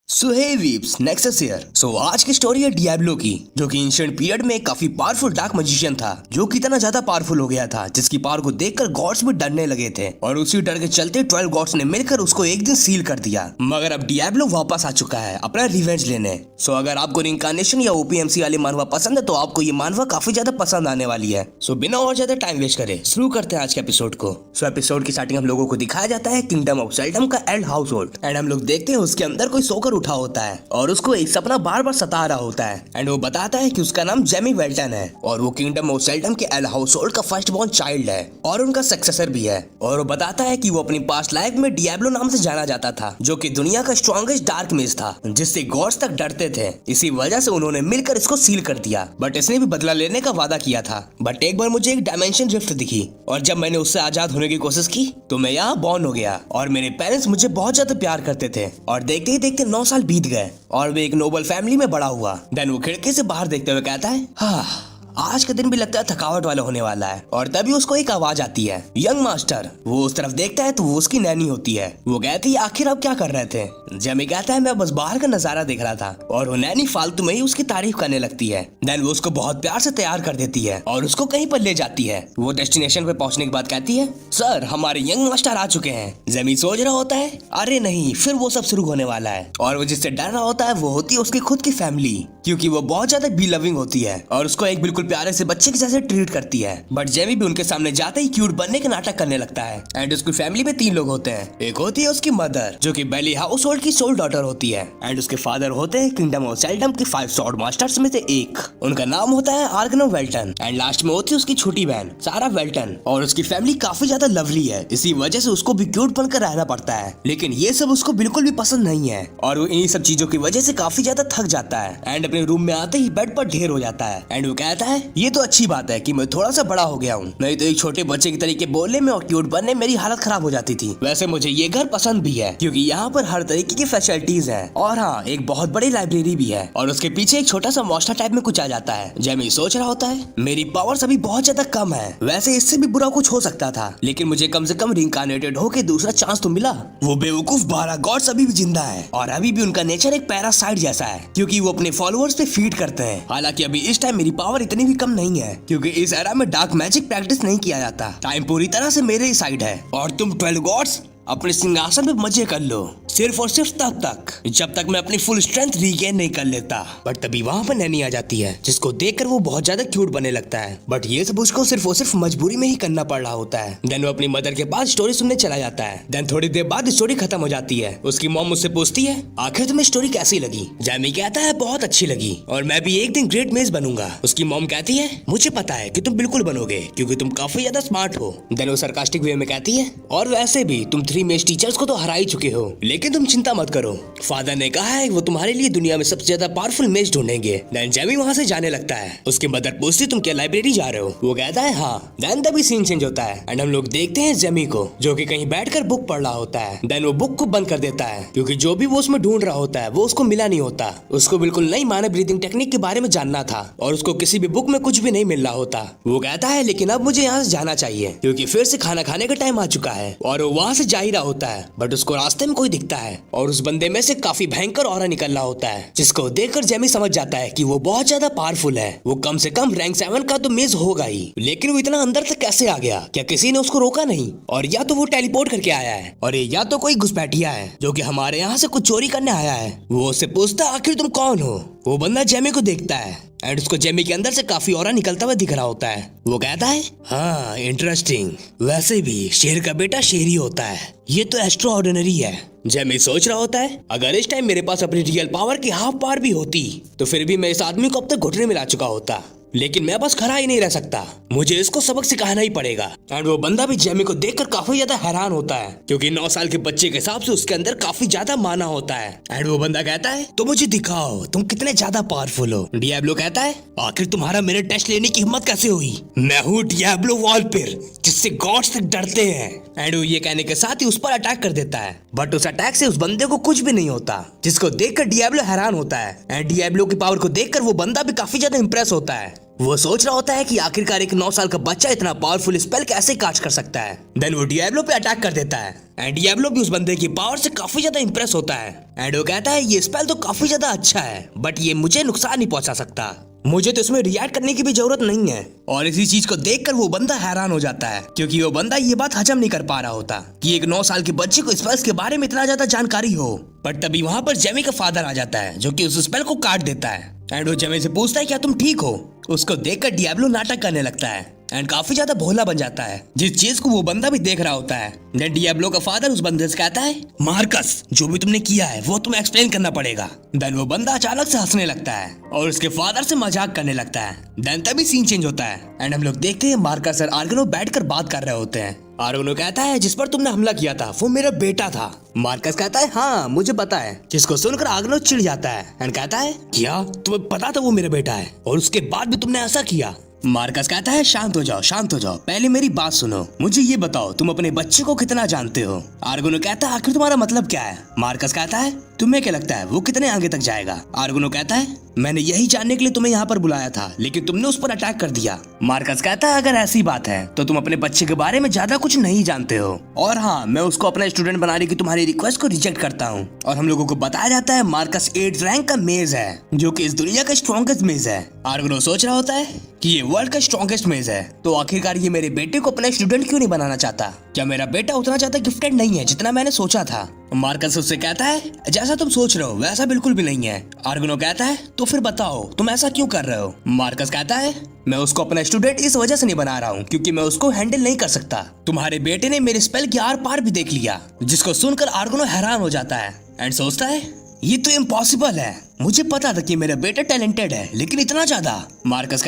So he weeps nexus here. So आज की story है डियाब्लो की, जो कि एंशिएंट पीरियड में एक काफी पावरफुल डार्क मैजिशियन था, जो कि इतना ज्यादा पावरफुल हो गया था जिसकी पावर को देखकर गॉड्स भी डरने लगे थे। और उसी डर के चलते 12 गॉड्स ने मिलकर उसको एक दिन सील कर दिया। मगर अब डियाब्लो वापस आ चुका है अपना रिवेंज लेने। सो अगर आपको रिइंकार्नेशन या ओपीएमसी वाली मानवा पसंद है तो आपको ये मानवा काफी ज्यादा पसंद आने वाली है। सो बिना और ज्यादा टाइम वेस्ट करे शुरू करते हैं आज के एपिसोड को। सो एपिसोड की स्टार्टिंग हम लोगों को दिखाया जाता है किंगडम ऑफ सेल्डम का एल्ड हाउस होल्ड, एंड हम लोग देखते हैं उसके अंदर कोई सोकर उठा होता है और उसको एक सपना बार बार सता रहा होता है। एंड वो बताता है कि उसका नाम जेमी वेल्टन है और वो किंगडम ऑफ सेल्डम के एल हाउस होल्ड का फर्स्ट बॉर्न चाइल्ड है और उनका सक्सेसर भी है। और वो बताता है कि वो अपनी पास्ट लाइफ में डियाब्लो नाम से जाना जाता था, जो कि दुनिया का स्ट्रॉन्गेस्ट डार्क मेज था जिससे गॉड्स तक डरते थे। इसी वजह से उन्होंने मिलकर इसको सील कर दिया। बट इसने भी बदला लेने का वादा किया था। बट एक बार मुझे एक डायमेंशन रिफ्ट दिखी और जब मैंने उससे आजाद होने की कोशिश की तो मैं यहाँ बॉर्न हो गया। और मेरे पेरेंट्स मुझे बहुत ज्यादा प्यार करते थे और देखते ही देखते 9 साल बीत गए और वे एक नोबल फैमिली में बड़ा हुआ। देन वो खिड़की से बाहर देखते हुए कहता है, हाँ आज का दिन भी लगता है थकावट वाला होने वाला है। और तभी उसको एक आवाज आती है, यंग मास्टर। वो उस तरफ देखता है तो वो उसकी नैनी होती है। वो कहती है, आखिर आप क्या कर रहे थे? जेमी कहता है, मैं बस बाहर का नजारा देख रहा था। और वो नैनी फालतू में ही उसकी तारीफ करने लगती है। देन वो उसको बहुत प्यार से तैयार कर देती है और उसको कहीं पर ले जाती है। वो डेस्टिनेशन पे पहुंचने के बाद कहती है, सर हमारे यंग मास्टर आ चुके हैं। जेमी सोच रहा होता है, अरे नहीं, फिर वो सब शुरू होने वाला है। और वो जिससे डर रहा होता है वो होती है उसकी खुद की फैमिली, क्योंकि वो बहुत ज्यादा बी लविंग होती है और उसको एक बिल्कुल प्यारे से बच्चे के जैसे ट्रीट करती है। बट जेमी भी उनके सामने जाते ही क्यूट बनने के नाटक करने लगता है। एंड उसकी फैमिली में 3 लोग होते हैं। एक होती है उसकी मदर, जो कि बेली हाउस होल्ड की सोल डॉटर होती है। एंड उसके फादर होते हैं किंगडम ऑफ सेल्डम के 5 स्वॉर्ड मास्टर्स में से एक, उनका नाम होता है आर्गनो वेल्टन। एंड लास्ट में होती है उसकी छोटी बहन सारा वेल्टन। और उसकी फैमिली काफी ज्यादा लवली है, इसी वजह से उसको भी क्यूट बनकर रहना पड़ता है। लेकिन ये सब उसको बिल्कुल भी पसंद नहीं है और वो इन्हीं सब चीजों की वजह से काफी ज्यादा थक जाता है। एंड अपने रूम में आते ही बेड पर ढेर हो जाता है। एंड वो कहता है, ये तो अच्छी बात है कि मैं थोड़ा सा बड़ा हो गया हूँ, नहीं तो एक छोटे बच्चे की तरीके बोलने में और क्यूट बनने में मेरी हालत खराब हो जाती थी। वैसे मुझे ये घर पसंद भी है क्योंकि यहाँ पर हर तरीके की फैसिलिटीज है और हाँ एक बहुत बड़ी लाइब्रेरी भी है। और उसके पीछे एक छोटा सा मॉस्टर टाइप में कुछ आ जाता है। जेमी सोच रहा होता है, मेरी पावर्स अभी बहुत ज्यादा कम है, वैसे इससे भी बुरा कुछ हो सकता था, लेकिन मुझे कम से कम रिइंकार्नेटेड होके दूसरा चांस तो मिला। वो बेवकूफ 12 गॉड्स अभी भी जिंदा है और अभी भी उनका नेचर एक पैरासाइट जैसा है, क्योंकि वो अपने फॉलोअर्स पे फीड करते हैं। हालांकि अभी इस टाइम मेरी पावर इतनी भी कम नहीं है, क्योंकि इस एरा में डार्क मैजिक प्रैक्टिस नहीं किया जाता। टाइम पूरी तरह से मेरे ही साइड है और तुम 12 गॉड्स अपने सिंहासन पे मजे कर लो, सिर्फ और सिर्फ तब तक जब तक मैं अपनी फुल स्ट्रेंथ रीगेन नहीं कर लेता। बट तभी वहाँ पर नैनी आ जाती है, जिसको देखकर वो बहुत ज्यादा क्यूट बनने लगता है। बट ये सब उसको सिर्फ और सिर्फ मजबूरी में ही करना पड़ रहा होता है। देन वो अपनी मदर के पास स्टोरी सुनने चला जाता है। देन थोड़ी देर बाद स्टोरी खत्म हो जाती है। उसकी मॉम मुझसे पूछती है, आखिर तुम्हें स्टोरी कैसी लगी? जेमी कहता है, बहुत अच्छी लगी और मैं भी एक दिन ग्रेट मेज बनूंगा। उसकी मॉम कहती है, मुझे पता है कि तुम बिल्कुल बनोगे क्योंकि तुम काफी ज्यादा स्मार्ट हो। देन वो सरकास्टिक वे में कहती है, और वैसे भी तुम 3 मेज टीचर्स को तो हरा ही चुके हो, लेकिन तुम चिंता मत करो, फादर ने कहा है वो तुम्हारे लिए दुनिया में सबसे ज्यादा पावरफुल मेज ढूंढेंगे। देन जेमी वहाँ से जाने लगता है। उसकी मदर पूछती, तुम क्या लाइब्रेरी जा रहे हो? वो कहता है हाँ। देन तभी सीन चेंज होता है एंड हम लोग देखते हैं जेमी को, जो कि कहीं बैठकर बुक पढ़ रहा होता है। देन वो बुक को बंद कर देता है क्योंकि जो भी वो उसमें ढूंढ रहा होता है वो उसको मिला नहीं होता। उसको बिल्कुल नई मानव ब्रीदिंग टेक्निक के बारे में जानना था और उसको किसी भी बुक में कुछ भी नहीं मिल रहा होता। वो कहता है, लेकिन अब मुझे यहाँ से जाना चाहिए क्योंकि फिर से खाना खाने का टाइम आ चुका है। और वो वहाँ से जा ही रहा होता है, बट उसको रास्ते में कोई दिखता है और उस बंदे में से काफी भयंकर ऑरा निकल रहा होता है, जिसको देखकर जेमी समझ जाता है कि वो बहुत ज्यादा पावरफुल है। वो कम से कम रैंक 7 का तो मेज होगा ही, लेकिन वो इतना अंदर तक कैसे आ गया? क्या किसी ने उसको रोका नहीं? और या तो वो टेलीपोर्ट करके आया है और या तो कोई घुसपैठिया है जो कि हमारे यहाँ से कुछ चोरी करने आया है। वो उससे पूछता, आखिर तुम कौन हो? वो बंदा जेमी को देखता है एंड उसको जेमी के अंदर से काफी ऑरा निकलता हुआ दिख रहा होता है। वो कहता है, हाँ इंटरेस्टिंग, वैसे भी शेर का बेटा शेर ही होता है, ये तो एक्स्ट्रा ऑर्डिनरी है। जेमी सोच रहा होता है, अगर इस टाइम मेरे पास अपनी रियल पावर की हाफ पावर भी होती तो फिर भी मैं इस आदमी को अब तक घुटने मिला चुका होता, लेकिन मैं बस खड़ा ही नहीं रह सकता, मुझे इसको सबक सिखाना ही पड़ेगा। एंड वो बंदा भी जेमी को देखकर काफी ज्यादा हैरान होता है क्योंकि 9 साल के बच्चे के हिसाब से उसके अंदर काफी ज्यादा माना होता है। एंड वो बंदा कहता है, तो मुझे दिखाओ तुम कितने ज्यादा पावरफुल हो। डियाब्लो कहता है, आखिर तुम्हारा मेरे टेस्ट लेने की हिम्मत कैसे हुई? मैं हूँ डियाब्लो वॉलपिर, जिससे गॉड्स तक डरते हैं। एंड वो ये कहने के साथ ही उस पर अटैक कर देता है, बट उस अटैक से उस बंदे को कुछ भी नहीं होता, जिसको देखकर डियाब्लो हैरान होता है। एंड डियाब्लो की पावर को देखकर वो बंदा भी काफी ज्यादा इंप्रेस होता है वो सोच रहा होता है कि आखिरकार एक 9 साल का बच्चा इतना पावरफुल स्पेल कैसे कास्ट कर सकता है। देन वो डियाब्लो पे अटैक कर देता है एंड डियाब्लो भी उस बंदे की पावर से काफी ज्यादा इंप्रेस होता है एंड वो कहता है ये स्पेल तो काफी ज्यादा अच्छा है बट ये मुझे नुकसान नहीं पहुंचा सकता, मुझे तो इसमें रिएक्ट करने की भी जरूरत नहीं है। और इसी चीज को देखकर वो बंदा हैरान हो जाता है क्योंकि वो बंदा ये बात हजम नहीं कर पा रहा होता कि एक 9 साल के बच्चे को स्पेल्स के बारे में इतना ज्यादा जानकारी हो। बट तभी वहां पर जेमी का फादर आ जाता है जो कि उस स्पेल को काट देता है एंड वो जेमी से पूछता है क्या तुम ठीक हो। उसको देखकर डियाब्लो नाटक करने लगता है एंड काफी ज्यादा भोला बन जाता है जिस चीज को वो बंदा भी देख रहा होता है। देन डियाब्लो का फादर उस बंदे से कहता है मार्कस जो भी तुमने किया है वो तुम्हें एक्सप्लेन करना पड़ेगा। देन वो बंदा अचानक से हंसने लगता है और उसके फादर से मजाक करने लगता है। देन तभी सीन चेंज होता है एंड हम लोग देखते हैं मार्कस और आर्गनो बैठकर बात कर रहे होते हैं। आर्गनो कहता है जिस पर तुमने हमला किया था वो मेरा बेटा था। मार्कस कहता है हाँ मुझे पता है, जिसको सुनकर आर्गनो चिढ़ जाता है एंड कहता है क्या तुम्हें पता था वो मेरा बेटा है और उसके बाद भी तुमने ऐसा किया। मार्कस कहता है शांत हो जाओ शांत हो जाओ, पहले मेरी बात सुनो, मुझे ये बताओ तुम अपने बच्चे को कितना जानते हो। आर्गनो कहता है आखिर तुम्हारा मतलब क्या है। मार्कस कहता है तुम्हें क्या लगता है वो कितने आगे तक जाएगा। आर्गनो कहता है मैंने यही जानने के लिए तुम्हें यहाँ पर बुलाया था लेकिन तुमने उस पर अटैक कर दिया। मार्कस कहता है अगर ऐसी बात है तो तुम अपने बच्चे के बारे में ज्यादा कुछ नहीं जानते हो और हाँ मैं उसको अपना स्टूडेंट बनाने की तुम्हारी रिक्वेस्ट को रिजेक्ट करता हूँ। और हम लोगों को बताया जाता है मार्कस 8th रैंक का मेज है जो कि इस दुनिया का स्ट्रॉन्गेस्ट मेज है। आर्गनो सोच रहा होता है कि ये वर्ल्ड का स्ट्रॉन्गेस्ट मेज है तो आखिरकार ये मेरे बेटे को अपना स्टूडेंट क्यों नहीं बनाना चाहता, क्या मेरा बेटा उतना ज्यादा गिफ्टेड नहीं है जितना मैंने सोचा था। मार्कस उससे कहता है जैसा तुम सोच रहे हो वैसा बिल्कुल भी नहीं है। आर्गनो कहता है तो फिर बताओ तुम ऐसा क्यों कर रहे हो। मार्कस कहता है मैं उसको अपना स्टूडेंट इस वजह से नहीं बना रहा हूँ क्योंकि मैं उसको हैंडल नहीं कर सकता। तुम्हारे बेटे ने मेरे स्पेल के आर पार भी देख लिया, जिसको सुनकर आर्गनो हैरान हो जाता है एंड सोचता है ये तो इम्पॉसिबल है, मुझे पता था कि मेरा बेटा टैलेंटेड है लेकिन इतना ज्यादा। मार्कस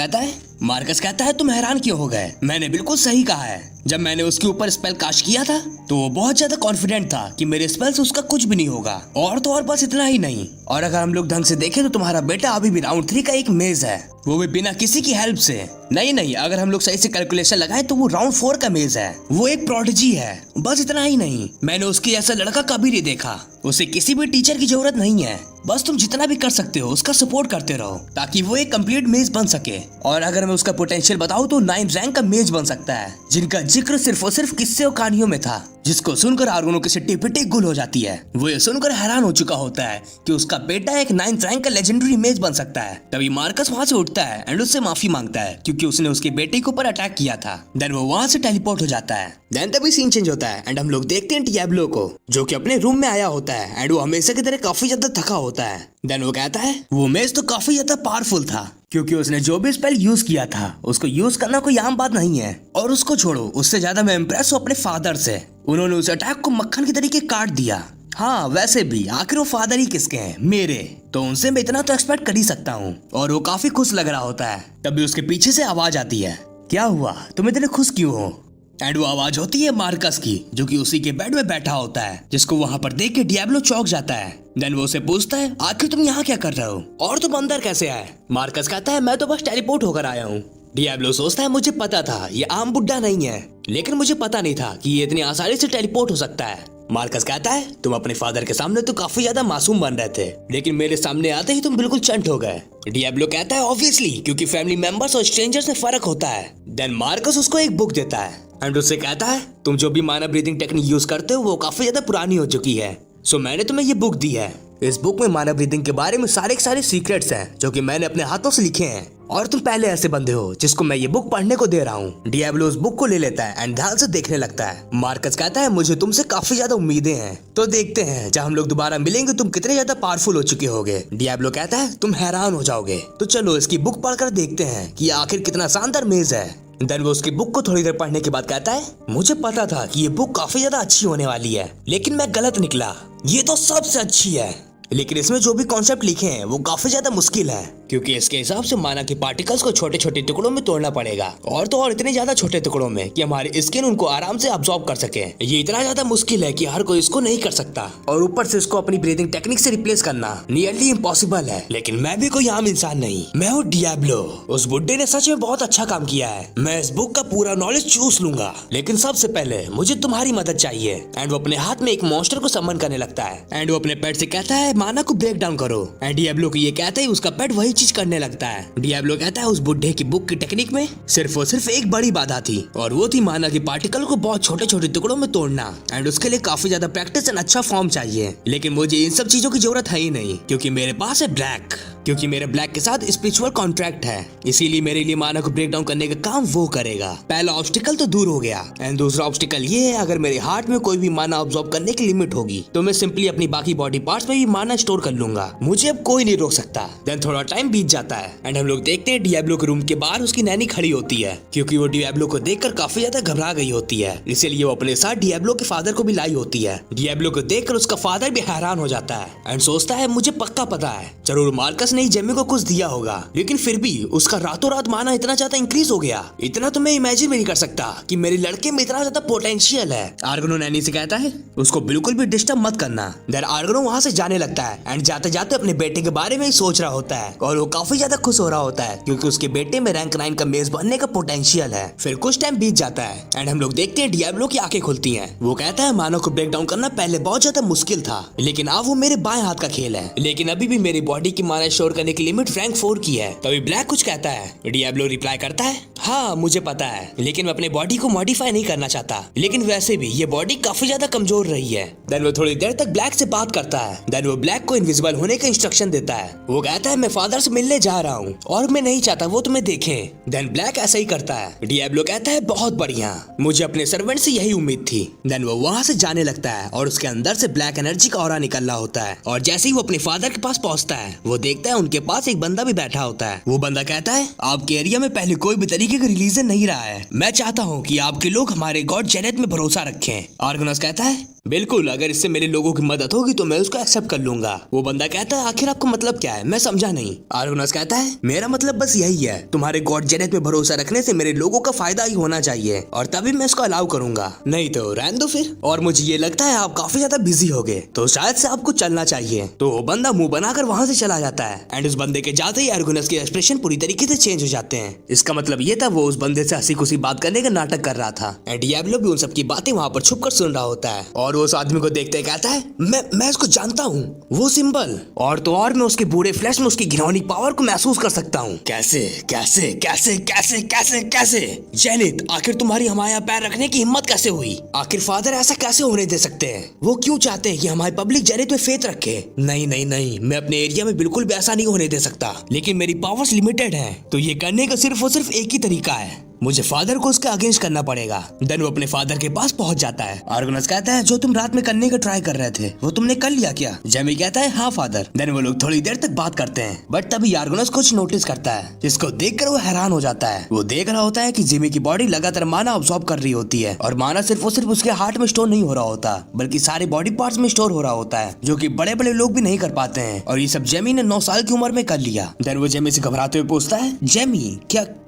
कहता है तुम हैरान क्यों हो गए, मैंने बिल्कुल सही कहा है। जब मैंने उसके ऊपर स्पेल कास्ट किया था तो वो बहुत ज्यादा कॉन्फिडेंट था कि मेरे स्पेल से उसका कुछ भी नहीं होगा और तो और बस इतना ही नहीं। और अगर हम लोग ढंग से देखें तो तुम्हारा बेटा अभी भी राउंड 3 का एक मेज है, वो भी बिना किसी की हेल्प से। नहीं अगर हम लोग सही से कैलकुलेशन लगाए तो वो राउंड 4 का मेज है, वो एक प्रोडिजी है। बस इतना ही नहीं, मैंने उसके जैसा लड़का कभी नहीं देखा, उसे किसी भी टीचर की जरूरत नहीं है, बस तुम जितना भी कर सकते हो उसका सपोर्ट करते रहो ताकि वो एक कंप्लीट मेज बन सके। और अगर मैं उसका पोटेंशियल बताऊं तो 9th रैंक का मेज बन सकता है जिनका जिक्र सिर्फ और सिर्फ किस्से और कहानियों में था, जिसको सुनकर आर्गनो की सिट्टी पिट्टी गुल हो जाती है। वो ये सुनकर हैरान हो चुका होता है कि उसका बेटा एक 9th रैंक का लेजेंडरी मेज बन सकता है। तभी मार्कस वहाँ से उठता है एंड उससे माफी मांगता है क्योंकि उसने उसके बेटे के ऊपर अटैक किया था। देन वो वहाँ से टेलीपोर्ट हो जाता है। देन तभी सीन चेंज होता है एंड हम लोग देखते हैं डियाब्लो को जो कि अपने रूम में आया होता है एंड वो हमेशा की तरह काफी ज्यादा थका होता है। देन वो कहता है वो मेज तो काफी ज्यादा पावरफुल था क्योंकि उसने जो भी स्पेल यूज किया था उसको यूज करना कोई आम बात नहीं है। और उसको छोड़ो, उससे ज्यादा मैं इम्प्रेस हूँ अपने फादर से, उन्होंने उस अटैक को मक्खन की तरीके काट दिया। हाँ वैसे भी आखिर वो फादर ही किसके हैं, मेरे, तो उनसे मैं इतना तो एक्सपेक्ट कर ही सकता हूँ। और वो काफी खुश लग रहा होता है। तभी उसके पीछे से आवाज आती है क्या हुआ तुम इतने खुश क्यों हो। एंड वो आवाज होती है मार्कस की जो कि उसी के बेड में बैठा होता है, जिसको वहाँ पर देख के डियाब्लो चौंक जाता है। देन वो उसे पूछता है आखिर तुम यहाँ क्या कर रहे हो और तुम अंदर कैसे आए। मार्कस कहता है मैं तो बस टेलीपोर्ट होकर आया हूँ। डियाब्लो सोचता है मुझे पता था ये आम बुड्ढा नहीं है, लेकिन मुझे पता नहीं था कि ये इतनी आसानी से टेलीपोर्ट हो सकता है। मार्कस कहता है तुम अपने फादर के सामने तो काफी ज्यादा मासूम बन रहे थे लेकिन मेरे सामने आते ही तुम बिल्कुल चंट हो गए। डियाब्लो कहता है ऑब्वियसली क्योंकि फैमिली मेंबर्स और स्ट्रेंजर्स में फर्क होता है। देन मार्कस उसको एक बुक देता है एंड उससे कहता है तुम जो भी माना ब्रीदिंग टेक्निक यूज करते हो वो काफी ज्यादा पुरानी हो चुकी है, सो मैंने तुम्हें ये बुक दी है। इस बुक में माना ब्रीदिंग के बारे में सारे के सारे सीक्रेट्स हैं जो कि मैंने अपने हाथों से लिखे हैं और तुम पहले ऐसे बंदे हो जिसको मैं ये बुक पढ़ने को दे रहा हूँ। डियाब्लो उस बुक को ले लेता है एंड ध्यान से देखने लगता है। मार्कस कहता है मुझे तुमसे काफी ज्यादा उम्मीदें हैं, तो देखते हैं जब हम लोग दोबारा मिलेंगे तुम कितने ज्यादा पावरफुल हो चुके होगे। डियाब्लो कहता है तुम हैरान हो जाओगे, तो चलो इसकी बुक पढ़कर देखते हैं कि आखिर कितना शानदार मेज है। देन वो उसकी बुक को थोड़ी देर पढ़ने के बाद कहता है मुझे पता था कि ये बुक काफी ज्यादा अच्छी होने वाली है लेकिन मैं गलत निकला, ये तो सबसे अच्छी है, लेकिन इसमें जो भी कॉन्सेप्ट लिखे हैं वो काफी ज्यादा मुश्किल है क्योंकि इसके हिसाब से माना कि पार्टिकल्स को छोटे छोटे टुकड़ों में तोड़ना पड़ेगा और तो और इतने ज्यादा छोटे टुकड़ों में कि हमारी स्किन उनको आराम से अब्सॉर्ब कर सके। ये इतना ज्यादा मुश्किल है कि हर कोई इसको नहीं कर सकता और ऊपर से इसको अपनी ब्रीदिंग टेक्निक से रिप्लेस करना नियरली इम्पॉसिबल है। लेकिन मैं भी कोई आम इंसान नहीं, मैं हूँ डियाब्लो। उस बुड्ढे ने सच में बहुत अच्छा काम किया है, मैं इस बुक का पूरा नॉलेज चूस लूंगा, लेकिन सबसे पहले मुझे तुम्हारी मदद चाहिए। एंड वो अपने हाथ में एक मॉन्स्टर को समन करने लगता है एंड वो अपने पेट से कहता है माना को ब्रेक डाउन करो एंड डियाब्लो को ये कहते ही उसका पेट वही चीज करने लगता है। डियाब्लो कहता है उस बुड्ढे की बुक की टेक्निक में सिर्फ और सिर्फ एक बड़ी बाधा थी और वो थी माना कि पार्टिकल को बहुत छोटे छोटे टुकड़ों में तोड़ना एंड उसके लिए काफी ज्यादा प्रैक्टिस एंड अच्छा फॉर्म चाहिए। लेकिन मुझे इन सब चीजों की जरूरत है ही नहीं क्योंकि मेरे पास है ब्लैक, क्योंकि मेरे ब्लैक के साथ स्पिरिचुअल कॉन्ट्रैक्ट है, इसीलिए मेरे लिए माना को ब्रेक डाउन करने का काम वो करेगा। पहला ऑब्स्टिकल तो दूर हो गया एंड दूसरा ऑब्स्टिकल ये है अगर मेरे हार्ट में कोई भी माना ऑब्जॉर्ब करने की लिमिट होगी तो मैं सिंपली अपनी बाकी बॉडी पार्ट्स में भी माना स्टोर कर लूंगा, मुझे अब कोई नहीं रोक सकता। देन थोड़ा टाइम बीत जाता है एंड हम लोग देखते हैं डियाब्लो के रूम के बाहर उसकी नैनी खड़ी होती है क्योंकि वो डियाब्लो को देखकर काफी ज्यादा घबरा गई होती है, इसीलिए वो अपने साथ डियाब्लो के फादर को भी लाई होती है। डियाब्लो को देखकर उसका फादर भी हैरान हो जाता है एंड सोचता है मुझे पक्का पता है जरूर मार्कस ने जेमी को कुछ दिया होगा, लेकिन फिर भी उसका रातों रात माना इतना ज्यादा इंक्रीज हो गया, इतना तो मैं इमेजिन भी नहीं कर सकता कि मेरे लड़के में इतना ज्यादा पोटेंशियल है। आर्गनो नैनी से कहता है उसको बिल्कुल भी डिस्टर्ब मत करना। देन आर्गनो वहाँ से जाने लगता है एंड जाते जाते अपने बेटे के बारे में ही सोच रहा होता है और वो काफी ज्यादा खुश हो रहा होता है क्योंकि उसके बेटे में रैंक 9 का मेज बनने का पोटेंशियल है। फिर कुछ टाइम बीत जाता है एंड हम लोग देखते हैं डियाब्लो की आंखें खुलती हैं। वो कहता है मानो को ब्रेक डाउन करना पहले बहुत ज्यादा मुश्किल था लेकिन अब वो मेरे बाएं हाथ का खेल है, लेकिन अभी भी मेरी बॉडी की माना स्टोर करने की लिमिट रैंक 4 की है। तभी ब्लैक कुछ कहता है, डियाब्लो रिप्लाई करता है हाँ मुझे पता है लेकिन मैं अपने बॉडी को मॉडिफाई नहीं करना चाहता, लेकिन वैसे भी ये बॉडी काफी ज्यादा कमजोर रही है। देन वो थोड़ी देर तक ब्लैक से बात करता है। देन वो ब्लैक को इनविजिबल होने का इंस्ट्रक्शन देता है। वो कहता है मैं फादर से मिलने जा रहा हूँ और मैं नहीं चाहता वो तुम्हें देखें। देन ब्लैक ऐसा ही करता है। डियाब्लो कहता है बहुत बढ़िया, मुझे अपने सर्वेंट से यही उम्मीद थी। देन वो वहाँ से जाने लगता है और उसके अंदर से ब्लैक एनर्जी का ऑरा निकल रहा होता है और जैसे ही वो अपने फादर के पास पहुँचता है वो देखता है उनके पास एक बंदा भी बैठा होता है। वो बंदा कहता है आपके एरिया में पहले कोई भी तरीके का रिलीजन नहीं रहा है, मैं चाहता हूँ कि आपके लोग हमारे गॉड जेनेट में भरोसा रखें। आर्गनस कहता है बिल्कुल, अगर इससे मेरे लोगों की मदद होगी तो मैं उसको एक्सेप्ट कर लूंगा। वो बंदा कहता है आखिर आपका मतलब क्या है, मैं समझा नहीं। आर्गनस कहता है मेरा मतलब बस यही है, तुम्हारे गॉड जेनेट पे भरोसा रखने से मेरे लोगों का फायदा ही होना चाहिए और तभी मैं इसको अलाउ करूंगा, नहीं तो रहने दो फिर। और मुझे ये लगता है आप काफी ज्यादा बिजी हो गए तो शायद से आपको चलना चाहिए। तो वो बंदा मुंह बनाकर वहां से चला जाता है एंड उस बंदे के जाते ही आर्गनस के एक्सप्रेशन पूरी तरीके से चेंज हो जाते हैं। इसका मतलब ये था वो उस बंदे से हंसी खुशी बात करने का नाटक कर रहा था एंड डियाब्लो भी उन सबकी बातें वहां पर छुपकर सुन रहा होता है और वो उस आदमी को देखते कहता है मैं इसको जानता हूँ, वो सिंबल और तो और मैं उसके बूढ़े फ्लैश में उसकी घिनौनी पावर को महसूस कर सकता हूँ। कैसे कैसे कैसे कैसे कैसे कैसे जेनिथ, आखिर तुम्हारी हमारे यहाँ पैर रखने की हिम्मत कैसे हुई? आखिर फादर ऐसा कैसे होने दे सकते हैं? वो क्यों चाहते हैं कि हमारी पब्लिक जेनिथ में फेथ रखे? नहीं नहीं नहीं, मैं अपने एरिया में बिल्कुल भी ऐसा नहीं होने दे सकता, लेकिन मेरी पावर्स लिमिटेड है तो ये करने का सिर्फ और सिर्फ एक ही तरीका है, मुझे फादर को उसके अगेंस्ट करना पड़ेगा। देन वो अपने फादर के पास पहुंच जाता है। आर्गनस कहता है जो तुम रात में करने का ट्राई कर रहे थे वो तुमने कर लिया क्या? जेमी कहता है हाँ फादर। देन वो लोग थोड़ी देर तक बात करते हैं बट तभी आर्गनस कुछ नोटिस करता है जिसको देखकर वो हैरान हो जाता है। वो देख रहा होता है कि जेमी की बॉडी लगातार माना ऑब्जॉर्ब कर रही होती है और माना सिर्फ उसके हार्ट में स्टोर नहीं हो रहा होता बल्कि सारे बॉडी पार्ट्स में स्टोर हो रहा होता है, जो कि बड़े बड़े लोग भी नहीं कर पाते हैं और ये सब जेमी ने 9 साल की उम्र में कर लिया। देन वो जेमी से घबराते हुए पूछता है जेमी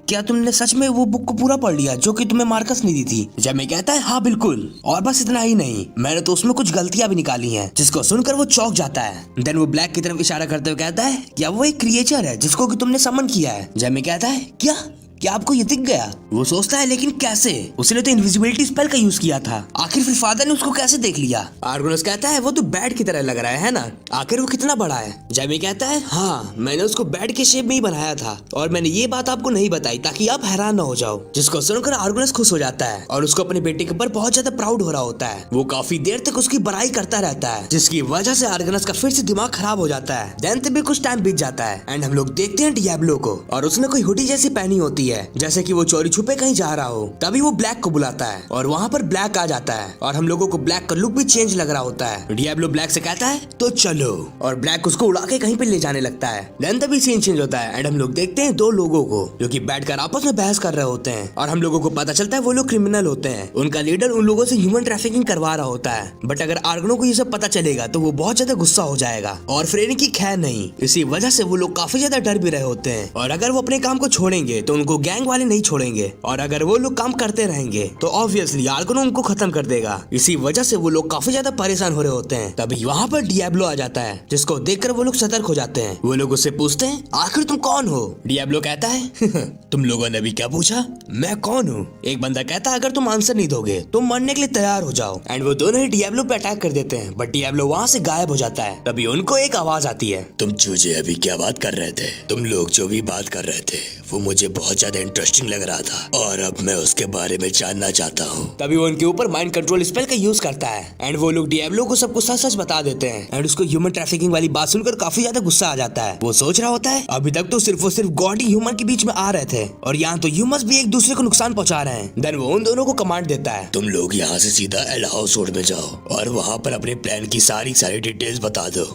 क्या तुमने सच में वो बुक को पूरा पढ़ लिया जो कि तुम्हें मार्कस ने दी थी? जेमी कहता है हाँ बिल्कुल, और बस इतना ही नहीं, मैंने तो उसमें कुछ गलतियां भी निकाली हैं, जिसको सुनकर वो चौंक जाता है। देन वो ब्लैक की तरफ इशारा करते हुए कहता है क्या वो एक क्रिएचर है जिसको कि तुमने समन किया है? जेमी कहता है क्या आपको ये दिख गया? वो सोचता है लेकिन कैसे, उसने तो इनविजिबिलिटी स्पेल का यूज किया था, आखिर फिर फादर ने उसको कैसे देख लिया? आर्गोनस कहता है वो तो बैट की तरह लग रहा है ना, आखिर वो कितना बड़ा है? जेमी कहता है हाँ मैंने उसको बैट के शेप में ही बनाया था और मैंने ये बात आपको नहीं बताई ताकि आप हैरान न हो जाओ। जिसको सुनकर आर्गोनस खुश हो जाता है और उसको अपने बेटे के ऊपर बहुत ज्यादा प्राउड हो रहा होता है। वो काफी देर तक उसकी बड़ाई करता रहता है जिसकी वजह से आर्गोनस का फिर से दिमाग खराब हो जाता है। देन तभी कुछ टाइम बीत जाता है एंड हम लोग देखते हैं डियाब्लो को और उसने कोई हुडी जैसी पहनी होती है जैसे कि वो चोरी छुपे कहीं जा रहा हो। तभी वो ब्लैक को बुलाता है और वहाँ पर ब्लैक आ जाता है और हम लोगों को ब्लैक का लुक भी चेंज लग रहा होता है। डियाब्लो ब्लैक से कहता है तो चलो, और ब्लैक उसको उड़ा के कहीं पे ले जाने लगता है। देन तभी सीन चेंज होता है एंड हम लोग देखते हैं 2 लोगों को जो कि बैठकर आपस में बहस कर रहे होते हैं और हम लोगों को पता चलता है वो लोग क्रिमिनल होते हैं। उनका लीडर उन लोगों से ह्यूमन ट्रैफिकिंग करवा रहा होता है बट अगर आर्गनो को ये सब पता चलेगा तो वो बहुत ज्यादा गुस्सा हो जाएगा और फ्रेनी की खैर नहीं, इसी वजह से वो लोग काफी ज्यादा डर भी रहे होते हैं और अगर वो अपने काम को छोड़ेंगे तो उनको गैंग वाले नहीं छोड़ेंगे और अगर वो लोग काम करते रहेंगे तो ऑब्वियसली आर्गोनो उनको खत्म कर देगा। इसी वजह से वो लोग काफी ज्यादा परेशान हो रहे होते हैं। तभी वहाँ पर डियाब्लो आ जाता है, जिसको देखकर वो लोग सतर्क हो जाते हैं। वो लोग उससे पूछते हैं आखिर तुम कौन हो? डियाब्लो कहता है तुम लोगों ने भी क्या पूछा, मैं कौन हूँ? एक बंदा कहता है अगर तुम आंसर नहीं दोगे तो मरने के लिए तैयार हो जाओ। एंड वो दोनों ही डियाब्लो पे अटैक कर देते हैं, बट डियाब्लो वहाँ से गायब हो जाता है। तभी उनको एक आवाज आती है, तुम चूजे अभी क्या बात कर रहे थे? तुम लोग जो भी बात कर रहे थे वो मुझे बहुत ज्यादा इंटरेस्टिंग लग रहा था और अब मैं उसके बारे में जानना चाहता हूँ। तभी वो उनके ऊपर माइंड कंट्रोल स्पेल का यूज करता है एंड वो लोग डियाब्लो को सब कुछ सच सच बता देते हैं। एंड उसको ह्यूमन ट्रैफिकिंग वाली बात सुनकर काफी ज्यादा गुस्सा आ जाता है। वो सोच रहा होता है अभी तक तो सिर्फ और सिर्फ गॉड ही ह्यूमन के बीच में आ रहे थे और यहाँ तो ह्यूमंस भी एक दूसरे को नुकसान पहुंचा रहे हैं। देन वो उन दोनों को कमांड देता है, तुम लोग यहाँ से सीधा एल हाउस रोड में जाओ और वहाँ पर अपने प्लान की सारी डिटेल्स बता दो।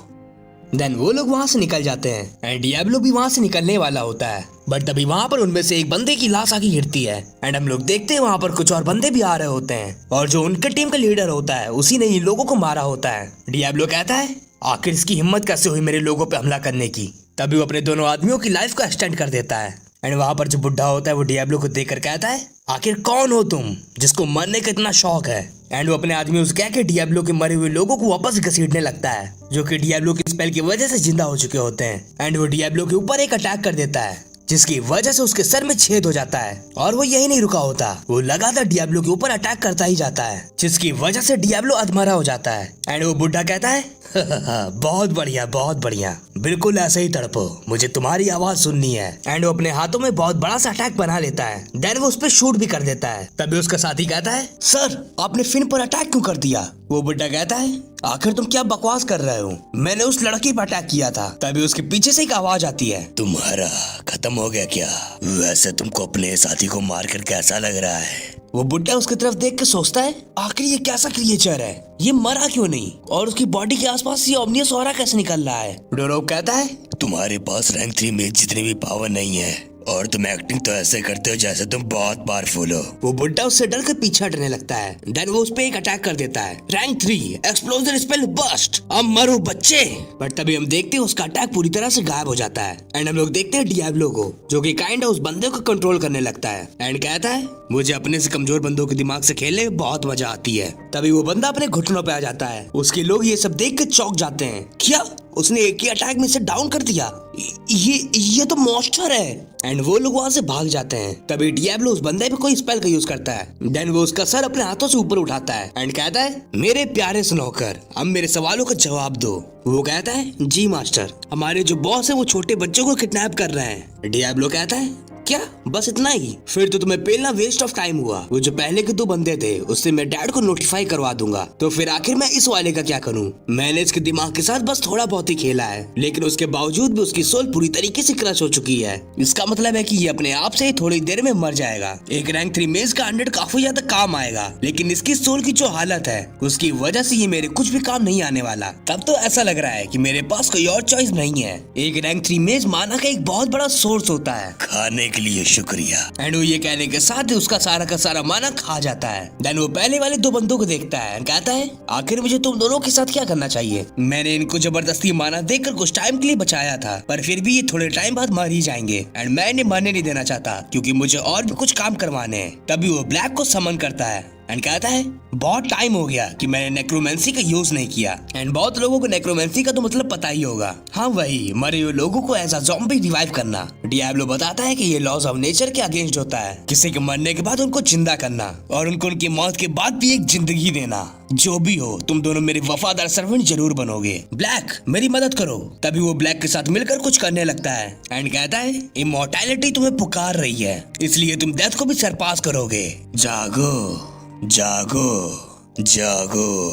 देन वो लोग वहाँ से निकल जाते हैं एंड डियाब्लो भी वहाँ से निकलने वाला होता है, बट तभी वहाँ पर उनमें से एक बंदे की लाश आके गिरती है। एंड हम लोग देखते हैं वहाँ पर कुछ और बंदे भी आ रहे होते हैं और जो उनके टीम का लीडर होता है उसी ने इन लोगों को मारा होता है। डियाब्लो कहता है आखिर इसकी हिम्मत कैसे हुई मेरे लोगों पे हमला करने की। तभी वो अपने दोनों आदमियों की लाइफ को एक्सटेंड कर देता है। एंड वहाँ पर जो बुढ़ा होता है वो डियाब्लो को देखकर कहता है आखिर कौन हो तुम जिसको मरने का इतना शौक है। एंड वो अपने आदमियों से कह के डियाब्लो के मरे हुए लोगों को वापस घसीटने लगता है, जो कि डियाब्लो की स्पेल की वजह से जिंदा हो चुके होते हैं। एंड वो डियाब्लो के ऊपर एक अटैक कर देता है, जिसकी वजह से उसके सर में छेद हो जाता है। और वो यही नहीं रुका होता, वो लगातार डियाब्लो के ऊपर अटैक करता ही जाता है, जिसकी वजह से डियाब्लो अधमरा हो जाता है। एंड वो बुढ़ा कहता है बहुत बढ़िया, बिल्कुल ऐसे ही तड़पो, मुझे तुम्हारी आवाज सुननी है। एंड वो अपने हाथों में बहुत बड़ा सा अटैक बना लेता है। देन वो उस पर शूट भी कर देता है। तभी उसका साथी कहता है सर आपने फिन पर अटैक क्यों कर दिया? वो बुड्ढा कहता है आखिर तुम क्या बकवास कर रहे हो, मैंने उस लड़की पर अटैक किया था। तभी उसके पीछे से एक आवाज आती है, तुम्हारा खत्म हो गया क्या? वैसे तुमको अपने साथी को मारकर कैसा लग रहा है? वो बुड्ढा उसकी तरफ देख के सोचता है आखिर ये कैसा क्रिएचर है, ये मरा क्यों नहीं और उसकी बॉडी के आसपास ये ओमनियस ऑरा कैसे निकल रहा है? डोरोक कहता है तुम्हारे पास रैंक 3 में जितनी भी पावर नहीं है और तुम एक्टिंग तो ऐसे करते हो जैसे तुम बहुत पावरफुल हो। वो बुड्ढा उससे डर कर पीछे हटने लगता है। देन वो उस पे एक अटैक कर देता है, रैंक 3 एक्सप्लोजन स्पेल बस्ट, अब मरो बच्चे। बट तभी हम देखते हैं उसका अटैक पूरी तरह से गायब हो जाता है। एंड हम लोग देखते हैं डियाब्लो को, जो कि काइंड उस बंदे को कंट्रोल करने लगता है। एंड कहता है मुझे अपने से कमजोर बंदों के दिमाग से खेलने में बहुत मजा आती है। तभी वो बंदा अपने घुटनों पे आ जाता है। उसके लोग ये सब देख के चौंक जाते हैं, क्या उसने एक ही अटैक में से डाउन कर दिया, ये तो मॉन्स्टर है। एंड वो लोग वहाँ से भाग जाते हैं। तभी डियाब्लो उस बंदे पे कोई स्पेल का यूज करता है। देन वो उसका सर अपने हाथों से ऊपर उठाता है एंड कहता है मेरे प्यारे स्नोकर अब मेरे सवालों का जवाब दो। वो कहता है जी मास्टर, हमारे जो बॉस है वो छोटे बच्चों को किडनैप कर रहे हैं। डियाब्लो कहता है क्या बस इतना ही? फिर तो तुम्हें पेलना वेस्ट ऑफ टाइम हुआ। वो जो पहले के 2 बंदे थे उससे मैं डैड को नोटिफाई करवा दूंगा, तो फिर आखिर मैं इस वाले का क्या करूं? मैंने इसके दिमाग के साथ बस थोड़ा बहुत ही खेला है, लेकिन उसके बावजूद भी उसकी सोल पूरी तरीके से क्रश हो चुकी है। इसका मतलब है कि ये अपने आप से ही थोड़ी देर में मर जाएगा। एक रैंक 3 मेज का 100 काफी ज्यादा काम आएगा, लेकिन इसकी सोल की जो हालत है उसकी वजह से ये मेरे कुछ भी काम नहीं आने वाला। तब तो ऐसा लग रहा है कि मेरे पास कोई और चॉइस नहीं है। एक रैंक 3 मेज माना का एक बहुत बड़ा सोर्स होता है। खाने के लिए शुक्रिया। एंड वो ये कहने के साथ ही उसका सारा का सारा माना खा जाता है। देन वो पहले वाले 2 बंदों को देखता है और कहता है आखिर मुझे तुम दोनों के साथ क्या करना चाहिए? मैंने इनको जबरदस्ती माना देकर कुछ टाइम के लिए बचाया था, पर फिर भी ये थोड़े टाइम बाद मर ही जाएंगे एंड मैं इन्हें मरने नहीं देना चाहता क्योंकि मुझे और भी कुछ काम करवाने हैं। तभी वो ब्लैक को समन करता है एंड कहता है बहुत टाइम हो गया कि मैंने नेक्रोमेंसी का यूज नहीं किया। एंड बहुत लोगों को नेक्रोमेंसी का तो मतलब पता ही होगा, हाँ वही मरे हुए लोगों को ऐसा ज़ॉम्बी रिवाइव करना। डियाब्लो बताता है कि ये लॉज ऑफ नेचर के अगेंस्ट होता है, किसी के मरने के बाद उनको जिंदा करना और उनको उनकी मौत के बाद भी एक जिंदगी देना। जो भी हो तुम दोनों मेरे वफादार सर्वेंट जरूर बनोगे। ब्लैक मेरी मदद करो। तभी वो ब्लैक के साथ मिलकर कुछ करने लगता है एंड कहता है इमॉर्टैलिटी तुम्हें पुकार रही है, इसलिए तुम डेथ को भी सरपास करोगे। जागो जागो जागो।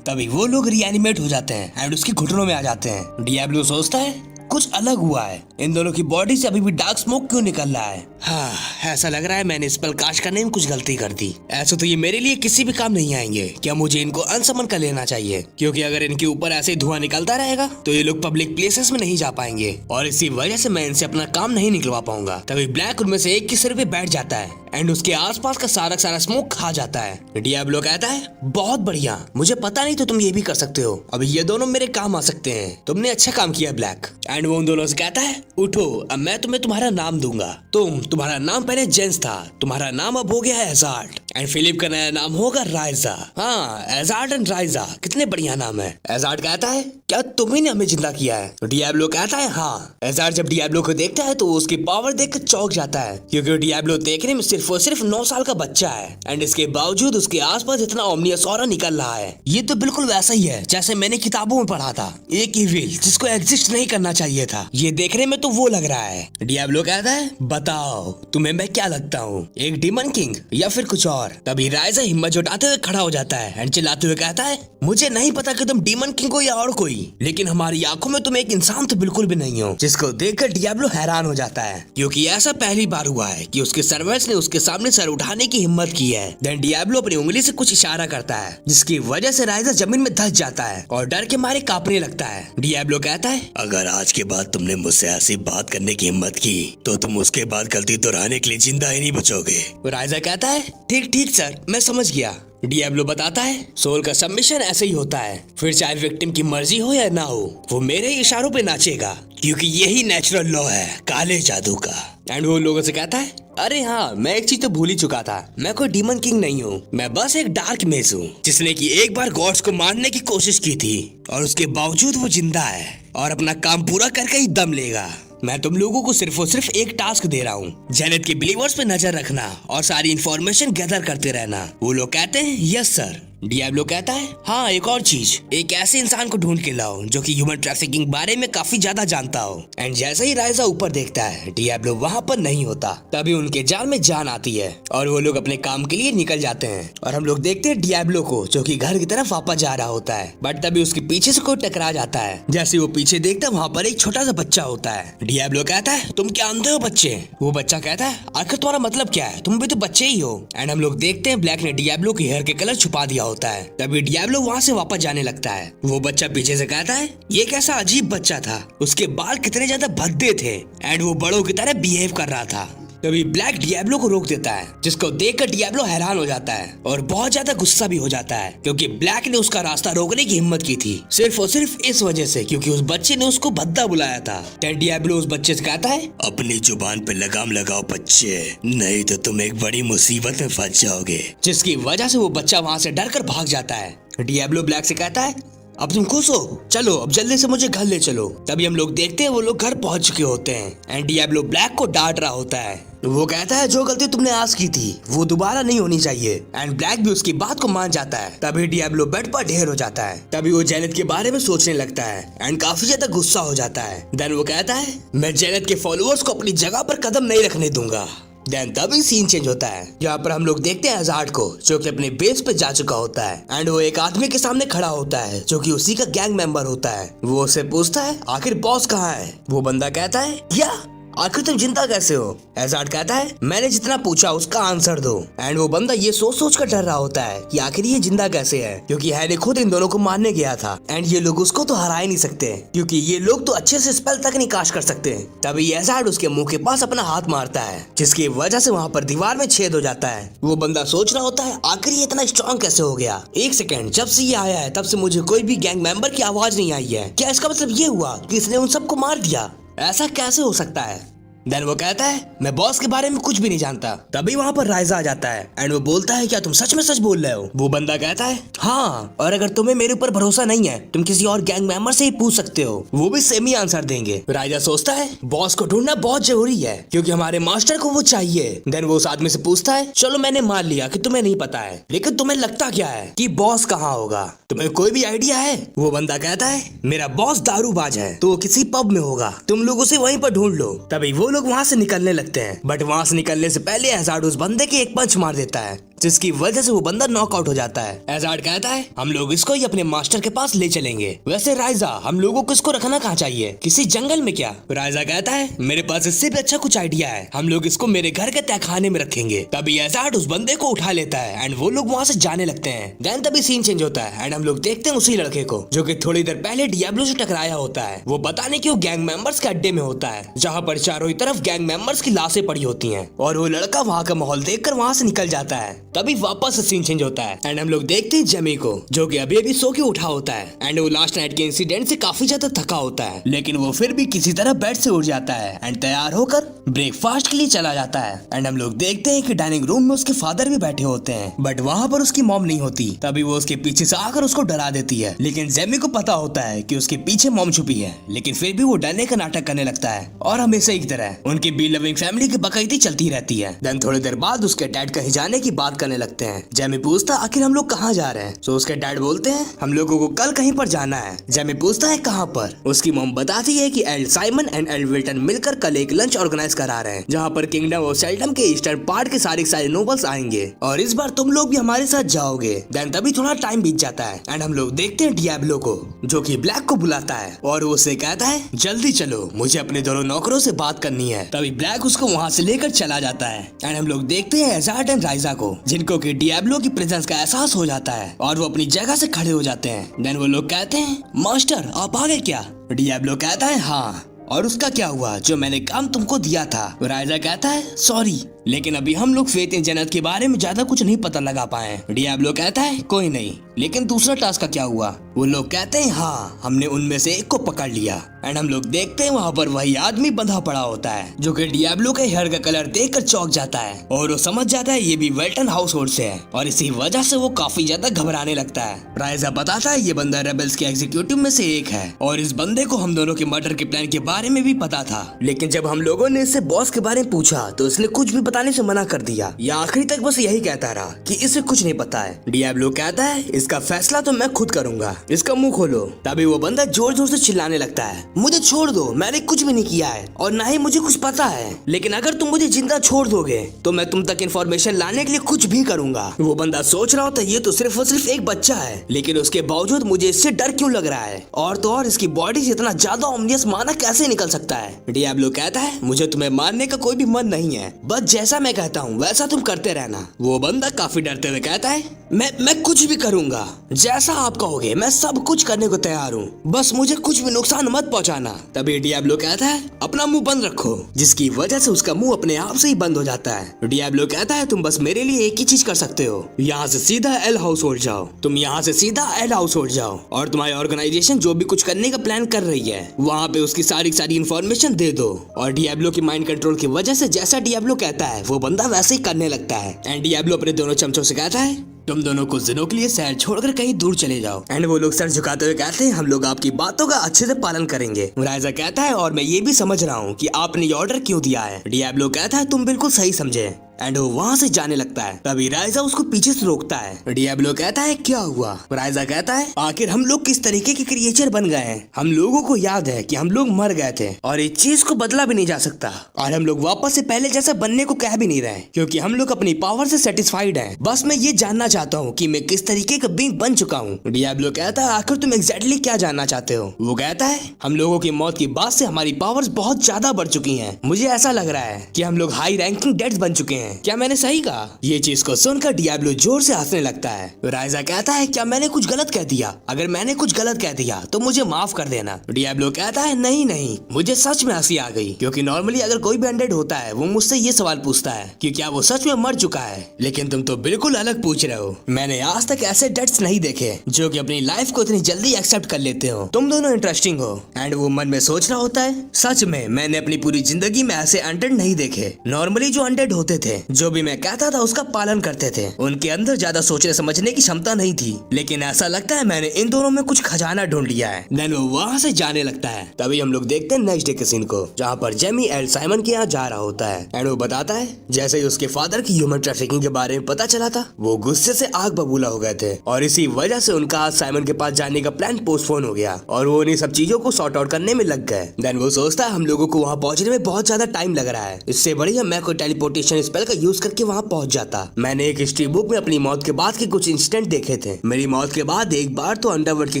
तभी वो लोग रिएनिमेट हो जाते हैं एंड उसके घुटनों में आ जाते हैं। डियाब्लो सोचता है कुछ अलग हुआ है, इन दोनों की बॉडी से अभी भी डार्क स्मोक क्यों निकल रहा है? हाँ ऐसा लग रहा है मैंने स्पेल कास्ट करने में कुछ गलती कर दी। ऐसे तो ये मेरे लिए किसी भी काम नहीं आएंगे। क्या मुझे इनको अनसमन कर लेना चाहिए? क्योंकि अगर इनके ऊपर ऐसे धुआं निकलता रहेगा तो ये लोग पब्लिक प्लेसेस में नहीं जा पाएंगे और इसी वजह से मैं इनसे अपना काम नहीं निकलवा पाऊंगा। तभी ब्लैक उनमें से एक के सिर पे बैठ जाता है एंड उसके आसपास का सारा स्मोक खा जाता है। डियाब्लो कहता है बहुत बढ़िया, मुझे पता नहीं तो तुम ये भी कर सकते हो, अब ये दोनों मेरे काम आ सकते हैं, तुमने अच्छा काम किया ब्लैक। एंड वो उन दोनों से कहता है उठो अब मैं तुम्हें तुम्हारा नाम दूंगा, तुम तुम्हारा नाम पहले जेंस था, तुम्हारा नाम अब हो गया है एजार्ड, एंड फिलिप का नया नाम होगा राइजा। हाँ, एजार्ड एंड राइजा, कितने बढ़िया नाम है। एजार्ड कहता है क्या तुम्ही ने हमें जिंदा किया है? डियाब्लो कहता है हाँ। एजार्ड जब डियाब्लो को देखता है तो उसकी पावर देखकर चौंक जाता है, क्योंकि डियाब्लो देखने में सिर्फ और सिर्फ 9 साल का बच्चा है, एंड इसके बावजूद उसके आसपास इतना ओमनियस ऑरा निकल रहा है। ये तो बिल्कुल वैसा ही है जैसे मैंने किताबों में पढ़ा था, एक इविल जिसको एग्जिस्ट नहीं करना चाहिए था। ये देखने में तो वो लग रहा है। डियाब्लो कहता है बताओ तुम्हें मैं क्या लगता हूँ, एक डीमन किंग या फिर कुछ और? तभी राइजा हिम्मत जुटाते हुए खड़ा हो जाता है एंड चिल्लाते हुए कहता है मुझे नहीं पता कि तुम डीमन किंग हो या और कोई, लेकिन हमारी आंखों में तुम एक इंसान तो बिल्कुल भी नहीं हो। जिसको देखकर डियाब्लो हैरान हो जाता है, क्योंकि ऐसा पहली बार हुआ है कि उसके सर्वेंट्स ने उसके सामने सर उठाने की हिम्मत की है। देन डियाब्लो अपनी उंगली से कुछ इशारा करता है, जिसकी वजह से राइजा जमीन में धंस जाता है और डर के मारे कांपने लगता है। डियाब्लो कहता है अगर आज के बाद तुमने मुझसे ऐसी बात करने की हिम्मत की तो तुम उसके बाद गलती दोहराने के लिए जिंदा ही नहीं बचोगे। राइजा कहता है ठीक ठीक सर, मैं समझ गया। डियाब्लो बताता है सोल का सबमिशन ऐसे ही होता है, फिर चाहे विक्टिम की मर्जी हो या ना हो, वो मेरे इशारों पे नाचेगा, क्योंकि यही नेचुरल लॉ है काले जादू का। एंड वो लोगों से कहता है अरे हाँ, मैं एक चीज तो भूल ही चुका था, मैं कोई डीमन किंग नहीं हूँ, मैं बस एक डार्क मेज हूँ जिसने की एक बार गॉड्स को मारने की कोशिश की थी और उसके बावजूद वो जिंदा है और अपना काम पूरा करके ही दम लेगा। मैं तुम लोगों को सिर्फ और सिर्फ एक टास्क दे रहा हूँ, जेनेट के बिलीवर्स पे नजर रखना और सारी इंफॉर्मेशन गैदर करते रहना। वो लोग कहते हैं यस सर। डियाब्लो कहता है हाँ, एक और चीज, एक ऐसे इंसान को ढूंढ के लाओ जो कि ह्यूमन ट्रैफिकिंग बारे में काफी ज्यादा जानता हो। एंड जैसे ही राइजा ऊपर देखता है डियाब्लो वहाँ पर नहीं होता, तभी उनके जाल में जान आती है और वो लोग अपने काम के लिए निकल जाते हैं। और हम लोग देखते हैं डियाब्लो को जो कि घर की तरफ वापस जा रहा होता है, बट तभी उसके पीछे से कोई टकरा जाता है। जैसे वो पीछे देखता है वहाँ पर एक छोटा सा बच्चा होता है। डियाब्लो कहता है तुम क्या अंधे हो बच्चे? वो बच्चा कहता है आखिर तुम्हारा मतलब क्या है, तुम भी तो बच्चे ही हो। एंड हम लोग देखते हैं ब्लैक ने डियाब्लो के हेयर के कलर छुपा दिया होता है, तभी डियाब्लो वहाँ से वापस जाने लगता है। वो बच्चा पीछे से कहता है ये कैसा अजीब बच्चा था, उसके बाल कितने ज्यादा भद्दे थे एंड वो बड़ों की तरह बिहेव कर रहा था। तभी ब्लैक डियाब्लो को रोक देता है, जिसको देखकर डियाब्लो हैरान हो जाता है और बहुत ज्यादा गुस्सा भी हो जाता है, क्योंकि ब्लैक ने उसका रास्ता रोकने की हिम्मत की थी सिर्फ और सिर्फ इस वजह से क्योंकि उस बच्चे ने उसको भद्दा बुलाया था। डियाब्लो उस बच्चे से कहता है अपनी जुबान पे लगाम लगाओ बच्चे, नहीं तो तुम एक बड़ी मुसीबत में फंस जाओगे। जिसकी वजह से वो बच्चा वहाँ से डर कर भाग जाता है। डियाब्लो ब्लैक से कहता है अब तुम खुश हो, चलो अब जल्दी से मुझे घर ले चलो। तभी हम लोग देखते हैं वो लोग घर पहुंच चुके होते हैं एंड डियाब्लो ब्लैक को डांट रहा होता है। वो कहता है जो गलती तुमने आज की थी वो दोबारा नहीं होनी चाहिए, एंड ब्लैक भी उसकी बात को मान जाता है। तभी डियाब्लो बेड पर ढेर हो जाता है। तभी वो जेनेट के बारे में सोचने लगता है एंड काफी ज्यादा गुस्सा हो जाता है। देन वो कहता है मैं जेनेट के फॉलोअर्स को अपनी जगह पर कदम नहीं रखने दूंगा। देन तभी सीन चेंज होता है, जहाँ पर हम लोग देखते हैं एजार्ड को जो कि अपने बेस पे जा चुका होता है एंड वो एक आदमी के सामने खड़ा होता है जो कि उसी का गैंग मेंबर होता है। वो उससे पूछता है आखिर बॉस कहाँ है? वो बंदा कहता है क्या आखिर तुम जिंदा कैसे हो? एजार्ड कहता है मैंने जितना पूछा उसका आंसर दो। एंड वो बंदा ये सोच सोच कर डर रहा होता है कि आखिर ये जिंदा कैसे है, क्योंकि हैरी खुद इन दोनों को मारने गया था एंड ये लोग उसको तो हरा ही नहीं सकते, क्योंकि ये लोग तो अच्छे से स्पेल तक नहीं कास्ट कर सकते। तभी एजार्ड उसके मुंह के पास अपना हाथ मारता है, जिसकी वजह से वहाँ पर दीवार में छेद हो जाता है। वो बंदा सोच रहा होता है आखिर ये इतना स्ट्रॉन्ग कैसे हो गया। एक सेकेंड, जब से ये आया है तब से मुझे कोई भी गैंग मेंबर की आवाज नहीं आई है, क्या इसका मतलब ये हुआ कि इसने उन सबको मार दिया? ऐसा कैसे हो सकता है? देन वो कहता है मैं बॉस के बारे में कुछ भी नहीं जानता। तभी वहाँ पर राइजा आ जाता है एंड वो बोलता है क्या तुम सच में सच बोल रहे हो? वो बंदा कहता है हाँ, और अगर तुम्हें मेरे ऊपर भरोसा नहीं है तुम किसी और गैंग मेंबर से ही पूछ सकते हो, वो भी सेम ही आंसर देंगे। राइजा सोचता है बॉस को ढूंढना बहुत जरूरी है क्योंकि हमारे मास्टर को वो चाहिए। देन वो उस आदमी से पूछता है चलो मैंने मान लिया कि तुम्हें नहीं पता है, लेकिन तुम्हें लगता क्या है कि बॉस कहाँ होगा? तुम्हें कोई भी आइडिया है? वो बंदा कहता है मेरा बॉस दारूबाज है तो वो किसी पब में होगा, तुम लोग उसे वहीं पर ढूंढ लो। तभी वो लोग वहाँ से निकलने लगते हैं, बट वहाँ से निकलने से पहले एजार्ड उस बंदे के एक पंच मार देता है, जिसकी वजह से वो बंदा नॉकआउट हो जाता है। एजार्ड कहता है हम लोग इसको ही अपने मास्टर के पास ले चलेंगे। वैसे राइजा हम लोगों को इसको रखना कहाँ चाहिए, किसी जंगल में क्या? राइजा कहता है मेरे पास इससे भी अच्छा कुछ आइडिया है, हम लोग इसको मेरे घर के तहखाने में रखेंगे। तभी एजार्ड उस बंदे को उठा लेता है एंड वो लोग वहाँ से जाने लगते हैं। देन तभी सीन चेंज होता है एंड हम लोग देखते हैं उसी लड़के को जो कि थोड़ी देर पहले डियाब्लो से टकराया होता है। वो पता नहीं क्यों गैंग मेंबर्स के अड्डे में होता है, जहाँ पर चारों तरफ गैंग मेंबर्स की लाशें पड़ी होती हैं, और वो लड़का वहाँ का माहौल देखकर वहाँ से निकल जाता है। तभी वापस सीन चेंज होता है एंड हम लोग देखते हैं जेमी को, जो कि अभी अभी सो के उठा होता है एंड वो लास्ट नाइट के इंसिडेंट से काफी ज्यादा थका होता है, लेकिन वो फिर भी किसी तरह बेड से उठ जाता है एंड तैयार होकर ब्रेकफास्ट के लिए चला जाता है। एंड हम लोग देखते हैं कि डाइनिंग रूम में उसके फादर भी बैठे होते हैं, बट वहाँ पर उसकी मॉम नहीं होती। तभी वो उसके पीछे से आकर उसको डरा देती है, लेकिन जेमी को पता होता है कि उसके पीछे मॉम छुपी है, लेकिन फिर भी वो डरने का नाटक करने लगता है और हमेशा की तरह उनकी बी लविंग फैमिली की बकैती चलती रहती है। देन थोड़ी देर बाद उसके डैड कहीं जाने की बात करने लगते हैं। जेमी पूछता आखिर हम लोग कहाँ जा रहे हैं, तो उसके डैड बोलते हैं हम लोगों को कल कहीं पर जाना है। जेमी पूछता है कहाँ पर, उसकी मॉम बताती है कि L Simon and L Wilton मिलकर कल एक लंच ऑर्गेनाइज करा रहे हैं, जहाँ पर किंगडम ऑफ सेल्डम के ईस्टर्न पार्ट के सारे नोबल्स आएंगे और इस बार तुम लोग भी हमारे साथ जाओगे। देन तभी थोड़ा टाइम बीत जाता है एंड हम लोग देखते हैं डियाब्लो को, जो कि ब्लैक को बुलाता है और वो उससे कहता है जल्दी चलो, मुझे अपने दोनों नौकरों से बात करनी है। तभी ब्लैक उसको वहाँ से लेकर चला जाता है एंड हम लोग देखते हैं एजार्ट एंड राइजा को, जिनको कि डियाब्लो की प्रेजेंस का एहसास हो जाता है और वो अपनी जगह से खड़े हो जाते हैं। देन वो लोग कहते हैं मास्टर आप आ गए क्या? डियाब्लो कहता है हाँ, और उसका क्या हुआ जो मैंने काम तुमको दिया था? राइजा कहता है सॉरी, लेकिन अभी हम लोग फेथ इन जन्नत के बारे में ज्यादा कुछ नहीं पता लगा पाए। डियाब्लो कहता है कोई नहीं, लेकिन दूसरा टास्क का क्या हुआ? वो लोग कहते हैं हाँ, हमने उनमें से एक को पकड़ लिया। एंड हम लोग देखते हैं वहाँ पर वही आदमी बंधा पड़ा होता है, जो कि डियाब्लो के हेयर का कलर देखकर चौंक जाता है और वो समझ जाता है ये भी वेल्टन हाउस होल्ड से है और इसी वजह से वो काफी ज्यादा घबराने लगता है। राइजा बताता है ये बंदा रेबल्स के एग्जीक्यूटिव में से एक है और इस बंदे को हम दोनों के मर्डर के प्लान के बारे में भी पता था, लेकिन जब हम लोगों ने इससे बॉस के बारे में पूछा तो इसने कुछ भी बताने से मना कर दिया या आखिरी तक बस यही कहता रहा कि इसे कुछ नहीं पता है। डियाब्लो कहता है इसका फैसला तो मैं खुद करूंगा, इसका मुंह खोलो। तभी वो बंदा जोर जोर से चिल्लाने लगता है मुझे छोड़ दो, मैंने कुछ भी नहीं किया है और ना ही मुझे कुछ पता है, लेकिन अगर तुम मुझे जिंदा छोड़ दोगे तो मैं तुम तक इन्फॉर्मेशन लाने के लिए कुछ भी करूंगा। वो बंदा सोच रहा होता ये तो सिर्फ और सिर्फ एक बच्चा है, लेकिन उसके बावजूद मुझे इससे डर क्यों लग रहा है, और तो और इसकी बॉडी से इतना ज्यादा ऑमनियस माना कैसे निकल सकता है। डियाब्लो कहता है मुझे तुम्हें मारने का कोई भी मन नहीं है, बस जैसा मैं कहता हूँ वैसा तुम करते रहना। वो बंदा काफी डरते हुए कहता है मैं कुछ भी करूंगा, जैसा आप कहोगे मैं सब कुछ करने को तैयार हूँ, बस मुझे कुछ भी नुकसान मत पहुँचाना। तभी डियाब्लो कहता है अपना मुंह बंद रखो, जिसकी वजह से उसका मुंह अपने आप से ही बंद हो जाता है। डियाब्लो कहता है तुम बस मेरे लिए एक ही चीज कर सकते हो, यहाँ से सीधा एल हाउस होल्ड जाओ, तुम यहाँ से सीधा एल हाउस होल्ड जाओ और तुम्हारी ऑर्गेनाइजेशन जो भी कुछ करने का प्लान कर रही है वहाँ पे उसकी सारी इन्फॉर्मेशन दे दो। और डियाब्लो की माइंड कंट्रोल की वजह से जैसा डियाब्लो कहता है वो बंदा वैसे ही करने लगता है। एंड डियाब्लो अपने दोनों चमचों से कहता है तुम दोनों कुछ दिनों के लिए शहर छोड़कर कहीं दूर चले जाओ। एंड वो लोग सर झुकाते हुए कहते हैं हम लोग आपकी बातों का अच्छे से पालन करेंगे। राइजा कहता है और मैं ये भी समझ रहा हूँ कि आपने ये ऑर्डर क्यों दिया है। डियाब्लो कहता है तुम बिल्कुल सही समझे एंड वो वहाँ से जाने लगता है। तभी राइजा उसको पीछे से रोकता है। डियाब्लो कहता है क्या हुआ? राइजा कहता है आखिर हम लोग किस तरीके के क्रिएचर बन गए हैं, हम लोगों को याद है कि हम लोग मर गए थे और इस चीज को बदला भी नहीं जा सकता और हम लोग वापस से पहले जैसा बनने को कह भी नहीं रहे क्योंकि हम लोग अपनी पावर से सेटिस्फाइड हैं। बस मैं ये जानना चाहता हूँ कि मैं किस तरीके का बीइंग बन चुका हूँ। डियाब्लो कहता है आखिर तुम एग्जैक्टली क्या जानना चाहते हो? वो कहता है हम लोगों की मौत के बाद से हमारी पावर्स बहुत ज्यादा बढ़ चुकी हैं। मुझे ऐसा लग रहा है कि हम लोग हाई रैंकिंग डेड्स बन चुके हैं। क्या मैंने सही कहा? ये चीज को सुनकर डियाब्लो जोर से हंसने लगता है। राइजा कहता है क्या मैंने कुछ गलत कह दिया? अगर मैंने कुछ गलत कह दिया तो मुझे माफ कर देना। डियाब्लो कहता है नहीं, मुझे सच में हंसी आ गई क्योंकि नॉर्मली अगर कोई भी अनडेड होता है वो मुझसे ये सवाल पूछता है कि क्या वो सच में मर चुका है, लेकिन तुम तो बिल्कुल अलग पूछ रहे हो। मैंने आज तक ऐसे डेड्स नहीं देखे जो कि अपनी लाइफ को इतनी जल्दी एक्सेप्ट कर लेते हो। तुम दोनों इंटरेस्टिंग हो। एंड वो मन में सोच रहा होता है सच में मैंने अपनी पूरी जिंदगी में ऐसे अनडेड नहीं देखे। नॉर्मली जो अनडेड होते थे जो भी मैं कहता था उसका पालन करते थे, उनके अंदर ज्यादा सोचने समझने की क्षमता नहीं थी, लेकिन ऐसा लगता है मैंने इन दोनों में कुछ खजाना ढूंढ लिया है। देन वो वहाँ से जाने लगता है। तभी हम लोग देखते हैं नेक्स्ट डे के सीन को, जहाँ पर जेमी एल साइमन के यहाँ जा रहा होता है। एंड वो बताता है जैसे ही उसके फादर की ह्यूमन ट्रैफिकिंग के बारे में पता चला था वो गुस्से से आग बबूला हो गए थे और इसी वजह से उनका आज साइमन के पास जाने का प्लान पोस्टपोन हो गया और वो उन्हीं सब चीजों को सॉर्ट आउट करने में लग गए। देन वो सोचता है हम लोगों को वहाँ पहुंचने में बहुत ज्यादा टाइम लग रहा है, इससे बढ़िया मैं कोई टेलीपोर्टेशन स्पेल का यूज करके वहाँ पहुंच जाता। मैंने एक हिस्ट्री बुक में अपनी मौत के बाद के कुछ इंसिडेंट देखे थे। मेरी मौत के बाद एक बार तो अंडरवर्ल्ड के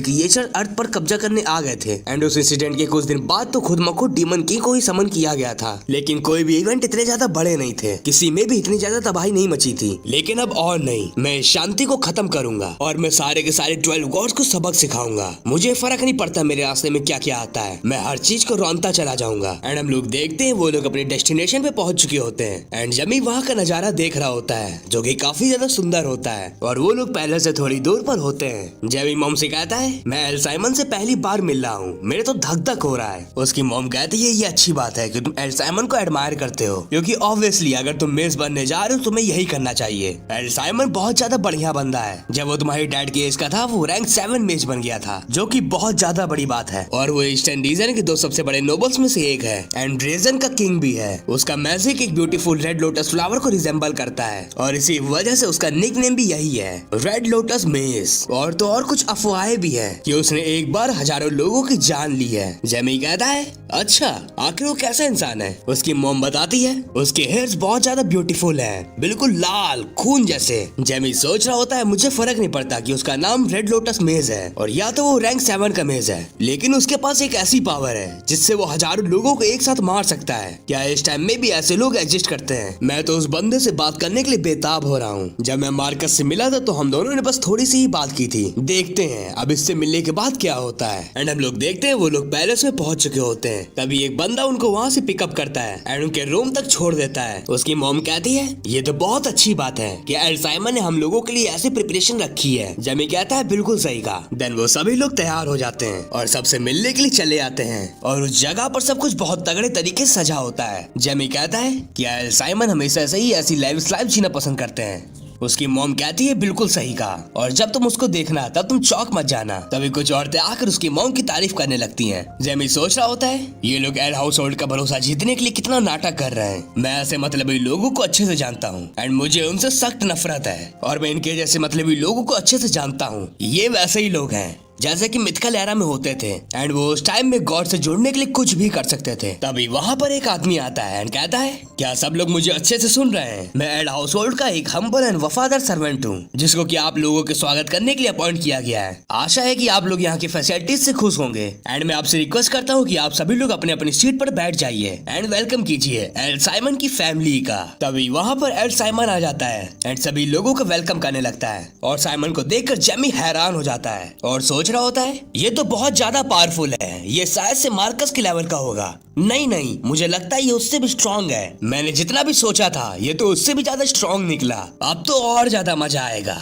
क्रिएचर अर्थ पर कब्जा करने आ गए थे एंड उस इंसिडेंट के कुछ दिन बाद तो खुद मखुद डीमन किंग को ही समन किया गया था, लेकिन कोई भी इवेंट इतने ज्यादा बड़े नहीं थे, किसी में भी इतनी ज्यादा तबाही नहीं मची थी। लेकिन अब और नहीं, मैं शांति को खत्म करूंगा और मैं सारे के सारे 12 गॉड्स को सबक सिखाऊंगा। मुझे फर्क नहीं पड़ता मेरे रास्ते में क्या क्या आता है, मैं हर चीज को रौनता चला जाऊंगा। एंड हम लोग देखते हैं वो लोग अपने डेस्टिनेशन पे पहुंच चुके होते हैं एंड जमी वहाँ वहाँ का नजारा देख रहा होता है जो कि काफी ज्यादा सुंदर होता है और वो लोग पहले से थोड़ी दूर पर होते हैं। जेमी मॉम से कहता है मैं एल साइमन से पहली बार मिल रहा हूँ, मेरे तो धक धक हो रहा है। उसकी मॉम कहती है ये अच्छी बात है कि तुम एल साइमन को एडमायर करते हो, क्योंकि ऑब्वियसली अगर तुम मेज बनने जा रहे हो तुम्हें यही करना चाहिए। एल साइमन बहुत ज्यादा बढ़िया बंदा है। जब वो तुम्हारी डैड की एज का था वो रैंक 7 मेज बन गया था, जो कि बहुत ज्यादा बड़ी बात है। और वो ईस्टर्न रीजन के 2 सबसे बड़े नोबल्स में से एक है एंड रीजन का किंग भी है। उसका मैजिक एक ब्यूटीफुल रेड लोटस फ्लावर को रिजेंबल करता है और इसी वजह से उसका निकनेम भी यही है, रेड लोटस मेज। और तो और कुछ अफवाहें भी है कि उसने एक बार हजारों लोगों की जान ली है। जेमी कहता है अच्छा आखिर वो कैसा इंसान है। उसकी मॉम बताती है उसके हेयर्स बहुत ज्यादा ब्यूटीफुल हैं, बिल्कुल लाल खून जैसे। जेमी सोच रहा होता है मुझे फर्क नहीं पड़ता कि उसका नाम रेड लोटस मेज है और या तो वो रैंक 7 का मेज है, लेकिन उसके पास एक ऐसी पावर है जिससे वो हजारों लोगों को एक साथ मार सकता है। क्या इस टाइम में भी ऐसे लोग एग्जिस्ट करते हैं? मैं तो उस बंदे से बात करने के लिए बेताब हो रहा हूँ। जब मैं मार्कस से मिला था तो हम दोनों ने बस थोड़ी सी ही बात की थी। देखते हैं अब इससे मिलने के बाद क्या होता है। एंड हम लोग देखते हैं वो लोग पैलेस में पहुंच चुके होते हैं। तभी एक बंदा उनको वहाँ से पिकअप करता है एंड उनके रूम तक छोड़ देता है। उसकी मॉम कहती है ये तो बहुत अच्छी बात है कि एल साइमन ने हम लोगों के लिए ऐसी प्रिपरेशन रखी है। जेमी कहता है बिल्कुल सही कहा। देन वो सभी लोग तैयार हो जाते हैं और सबसे मिलने के लिए चले आते हैं और उस जगह पर सब कुछ बहुत तगड़े तरीके से सजा होता है। जेमी कहता है कि एल साइमन हमेशा से ही ऐसी लाइफ जीना पसंद करते हैं। उसकी मॉम कहती है बिल्कुल सही कहा और जब तुम उसको देखना तब तुम चौक मत जाना। तभी कुछ औरतें आकर उसकी मॉम की तारीफ करने लगती हैं। जेमी सोच रहा होता है ये लोग एल हाउस होल्ड का भरोसा जीतने के लिए कितना नाटक कर रहे हैं। मैं ऐसे मतलबी लोगों को अच्छे से जानता हूँ एंड मुझे उनसे सख्त नफरत है और मैं इनके जैसे मतलबी लोगों को अच्छे से जानता हूँ। ये वैसे ही लोग हैं जैसे कि मिथिकल एरा में होते थे एंड वो उस टाइम में गॉड से जुड़ने के लिए कुछ भी कर सकते थे। तभी वहाँ पर एक आदमी आता है एंड कहता है क्या सब लोग मुझे अच्छे से सुन रहे हैं? मैं एड हाउस होल्ड का एक हम्बल एंड वफादार सर्वेंट हूँ जिसको कि आप लोगों के स्वागत करने के लिए अपॉइंट किया गया है। आशा है कि आप लोग यहाँ की फैसिलिटीज से खुश होंगे एंड मैं आपसे रिक्वेस्ट करता हूँ कि आप सभी लोग अपने अपनी सीट पर बैठ जाइए एंड वेलकम कीजिए एल साइमन की फैमिली का। तभी वहाँ पर एल साइमन आ जाता है एंड सभी लोगों को वेलकम करने लगता है और साइमन को देखकर जेमी हैरान हो जाता है और सोच रहा होता है ये तो बहुत ज्यादा पावरफुल है, ये शायद से मार्कस के लेवल का होगा। नहीं मुझे लगता है ये उससे भी स्ट्रॉन्ग है। मैंने जितना भी सोचा था ये तो उससे भी ज्यादा स्ट्रॉन्ग निकला। अब तो और ज्यादा मजा आएगा।